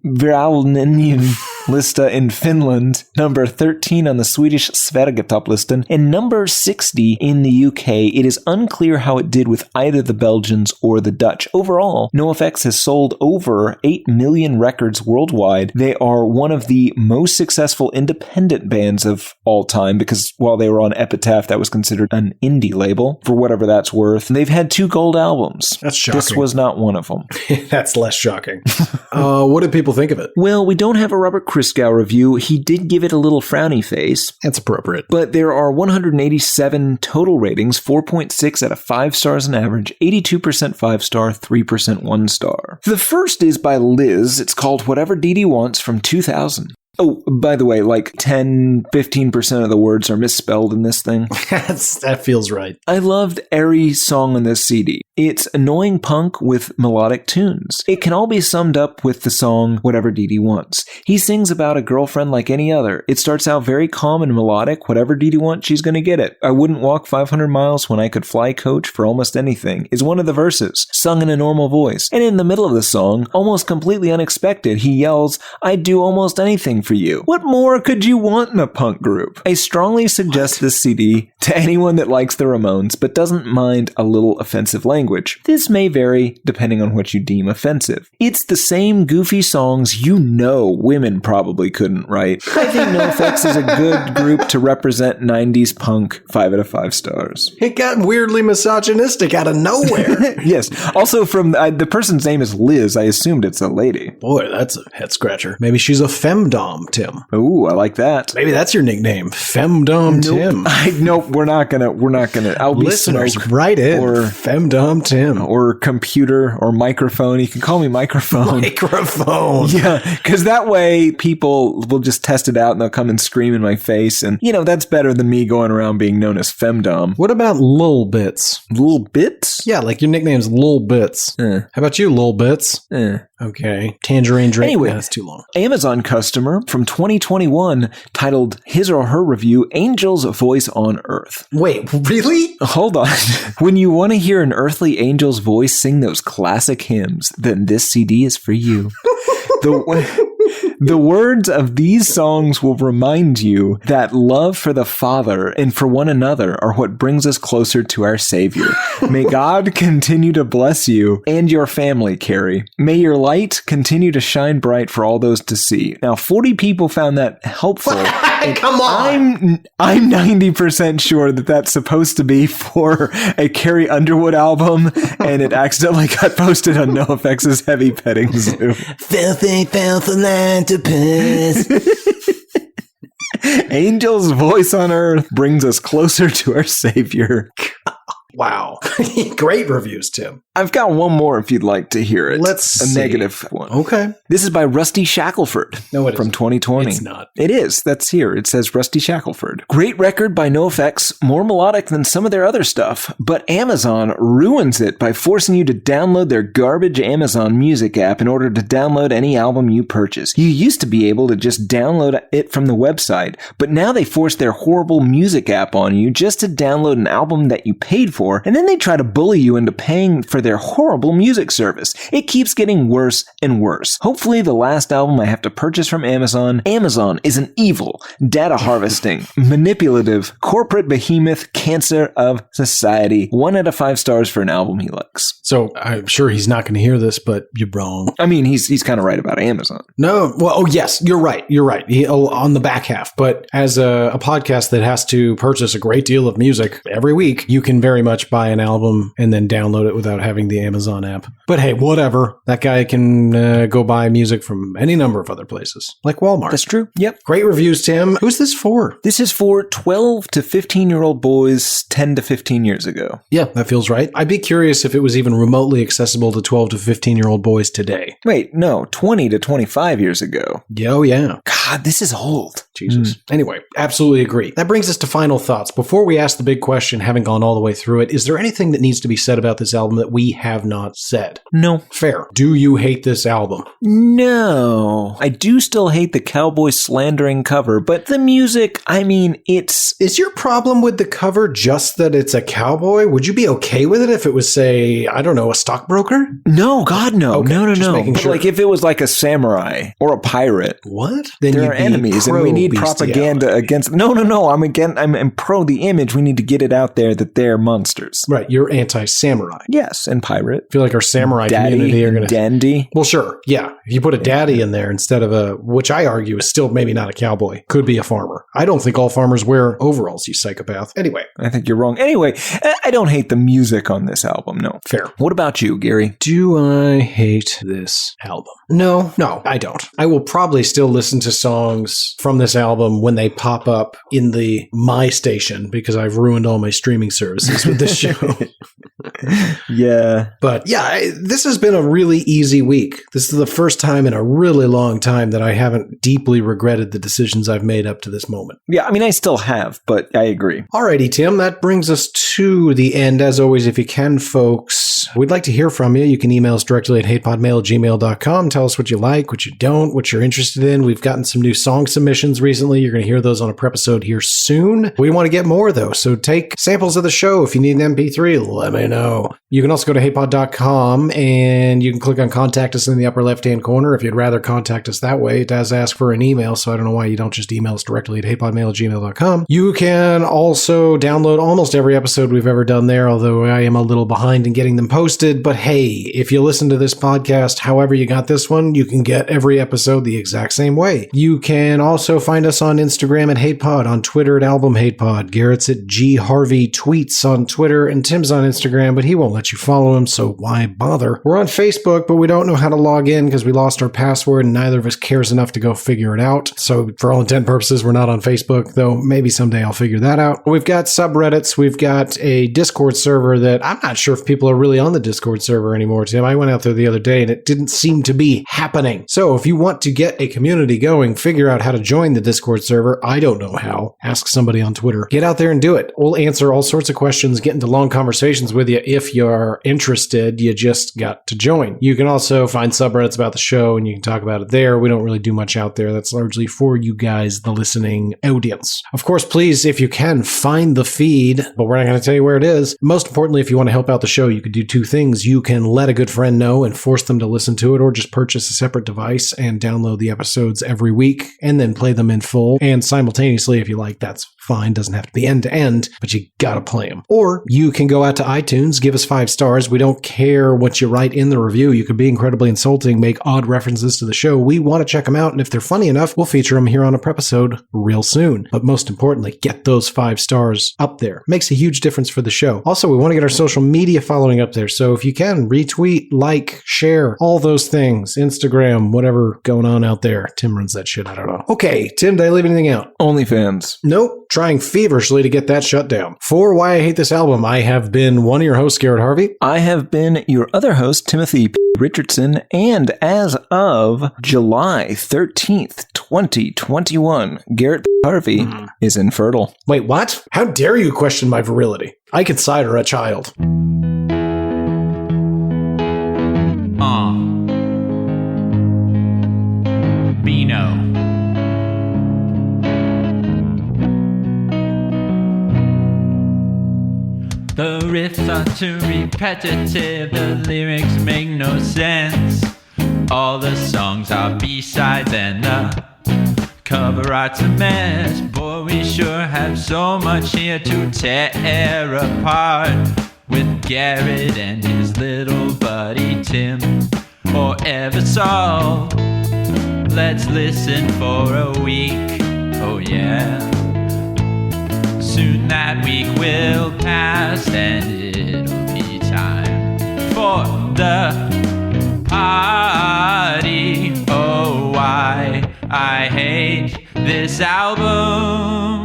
lista in Finland, number 13 on the Swedish Sverigetopplistan, and number 60 in the UK. It is unclear how it did with either the Belgians or the Dutch. Overall, NOFX has sold over 8 million records worldwide. They are one of the most successful independent bands of all time because while they were on Epitaph, that was considered an indie label, for whatever that's worth. They've had 2 gold albums. That's shocking. This was not one of them. That's less shocking. What did people think of it? Well, we don't have a Robert Christgau review. He did give it a little frowny face. That's appropriate. But there are 187 total ratings, 4.6 out of 5 stars on average, 82% 5-star, 3% 1-star. The first is by Liz. It's called Whatever Dee Dee Wants from 2000. Oh, by the way, like 10-15% of the words are misspelled in this thing. That feels right. I loved every song on this CD. It's annoying punk with melodic tunes. It can all be summed up with the song Whatever Dee Dee Wants. He sings about a girlfriend like any other. It starts out very calm and melodic. Whatever Dee Dee wants, she's going to get it. I wouldn't walk 500 miles when I could fly coach for almost anything is one of the verses, sung in a normal voice. And in the middle of the song, almost completely unexpected, he yells, I'd do almost anything for you. What more could you want in a punk group? I strongly suggest this CD to anyone that likes the Ramones but doesn't mind a little offensive language. This may vary depending on what you deem offensive. It's the same goofy songs women probably couldn't write. I think NOFX is a good group to represent 90s punk, 5 out of 5 stars. It got weirdly misogynistic out of nowhere. Yes. Also from the person's name is Liz. I assumed it's a lady. Boy, that's a head scratcher. Maybe she's a femdom, Tim. Ooh, I like that. Maybe that's your nickname, Femdom Tim. Nope, we're not gonna. I'll be Listeners, Smoke write it. or Femdom Tim. Or computer or microphone. You can call me microphone. Microphone. Yeah, because that way people will just test it out and they'll come and scream in my face. And, that's better than me going around being known as Femdom. What about Lil Bits? Little Bits? Yeah, like your nickname's Lil Bits. How about you, Lil Bits? Okay. Tangerine drink. Anyway. That's too long. Amazon customer from 2021 titled his or her review, Angel's Voice on Earth. Wait, really? Hold on. When you want to hear an earthly angel's voice sing those classic hymns, then this CD is for you. The words of these songs will remind you that love for the Father and for one another are what brings us closer to our Savior. May God continue to bless you and your family, Carrie. May your light continue to shine bright for all those to see. Now, 40 people found that helpful. Come on. I'm 90% sure that that's supposed to be for a Carrie Underwood album, and it accidentally got posted on NOFX's Heavy Petting Zoo. Filthy philanthropist. Angel's Voice on Earth brings us closer to our Savior. Wow. Great reviews, Tim. I've got one more if you'd like to hear it. Let's see. Negative one. Okay. This is by Rusty Shackelford. No, it from isn't. 2020. It's not. It is. That's here. It says Rusty Shackelford. Great record by NOFX, more melodic than some of their other stuff, but Amazon ruins it by forcing you to download their garbage Amazon Music app in order to download any album you purchase. You used to be able to just download it from the website, but now they force their horrible music app on you just to download an album that you paid for, and then they try to bully you into paying for their horrible music service. It keeps getting worse and worse. Hopefully the last album I have to purchase from Amazon is an evil, data harvesting, manipulative, corporate behemoth cancer of society. 1 out of 5 stars for an album he likes. So I'm sure he's not going to hear this, but you're wrong. I mean, he's kind of right about Amazon. No. Well, oh, yes, you're right. You're right. On the back half. But as a podcast that has to purchase a great deal of music every week, you can very much buy an album and then download it without having the Amazon app. But hey, whatever. That guy can go buy music from any number of other places, like Walmart. That's true. Yep. Great reviews, Tim. Who's this for? This is for 12 to 15-year-old boys 10 to 15 years ago. Yeah, that feels right. I'd be curious if it was even remotely accessible to 12 to 15-year-old boys today. Wait, no, 20 to 25 years ago. Oh, yeah. God, this is old. Jesus. Anyway, absolutely agree. That brings us to final thoughts. Before we ask the big question, having gone all the way through it, is there anything that needs to be said about this album that we have not said? No. Fair. Do you hate this album? No. I do still hate the cowboy slandering cover, but the music, I mean, it's... Is your problem with the cover just that it's a cowboy? Would you be okay with it if it was, say, I don't know, a stockbroker? No, God, no. Okay, no. making But sure. like if it was like a samurai or a pirate. What? Then There you'd are be enemies and we need pro-bestiality. propaganda against... No. I'm pro the image. We need to get it out there that they're monsters. Right, you're anti-samurai. Yes, and pirate. I feel like our samurai community are going to... Dandy. Well, sure. Yeah. If you put a daddy in there instead of a, which I argue is still maybe not a cowboy, could be a farmer. I don't think all farmers wear overalls, you psychopath. Anyway. I think you're wrong. Anyway, I don't hate the music on this album, no. Fair. What about you, Gary? Do I hate this album? No, I don't. I will probably still listen to songs from this album when they pop up in the My Station because I've ruined all my streaming services with this show. Yeah. But yeah, this has been a really easy week. This is the first time in a really long time that I haven't deeply regretted the decisions I've made up to this moment. Yeah, I mean, I still have, but I agree. Alrighty, Tim, that brings us to the end. As always, if you can, folks, we'd like to hear from you. You can email us directly at hatePodMail@gmail.com. Tell us what you like, what you don't, what you're interested in. We've gotten some new song submissions recently. You're going to hear those on a prep episode here soon. We want to get more, though, so take samples of the show. If you need an MP3, let me know. You can also go to hatepod.com and you can click on Contact Us in the upper left-hand corner. If you'd rather contact us that way, it does ask for an email, so I don't know why you don't just email us directly at hatepodmail@gmail.com. You can also download almost every episode we've ever done there, although I am a little behind in getting them posted. But hey, if you listen to this podcast however you got this one, you can get every episode the exact same way. You can also find us on Instagram at hatepod, on Twitter at albumhatepod. Garrett's at G Harvey Tweets on Twitter, and Tim's on Instagram, but he won't let you follow him, so why bother? We're on Facebook, but we don't know how to log in because we lost our password and neither of us cares enough to go figure it out. So for all intent and purposes, we're not on Facebook, though maybe someday I'll figure that out. We've got subreddits. We've got a Discord server that I'm not sure if people are really on the Discord server anymore, Tim. I went out there the other day and it didn't seem to be happening. So if you want to get a community going, figure out how to join the Discord server. I don't know how. Ask somebody on Twitter. Get out there and do it. We'll answer all sorts of questions, get into long conversations with you if you're interested, you just got to join. You can also find subreddits about the show and you can talk about it there. We don't really do much out there. That's largely for you guys, the listening audience. Of course, please, if you can, find the feed, but we're not going to tell you where it is. Most importantly, if you want to help out the show, you could do two things. You can let a good friend know and force them to listen to it, or just purchase a separate device and download the episodes every week and then play them in full. And simultaneously, if you like, that's fine. Doesn't have to be end to end, but you gotta play them. Or you can go out to iTunes, give us 5 stars. We don't care what you write in the review. You could be incredibly insulting, make odd references to the show. We want to check them out, and if they're funny enough, we'll feature them here on a prepisode real soon. But most importantly, get those 5 stars up there. Makes a huge difference for the show. Also, we want to get our social media following up there, so if you can, retweet, like, share, all those things. Instagram, whatever going on out there. Tim runs that shit, I don't know. Okay, Tim, did I leave anything out? OnlyFans. Nope. Trying feverishly to get that shut down. For Why I Hate This Album, I have been one of your hosts, Garrett Harvey. I have been your other host, Timothy P. Richardson, and as of July 13th, 2021, Garrett P. Harvey is infertile. Wait, what? How dare you question my virility? I consider a child. Beano. The riffs are too repetitive, the lyrics make no sense. All the songs are B-sides and the cover art's a mess. Boy, we sure have so much here to tear apart, with Garrett and his little buddy Tim, or ever so. Let's listen for a week, oh yeah. Soon that week will pass and it'll be time for the party. Oh, why I hate this album.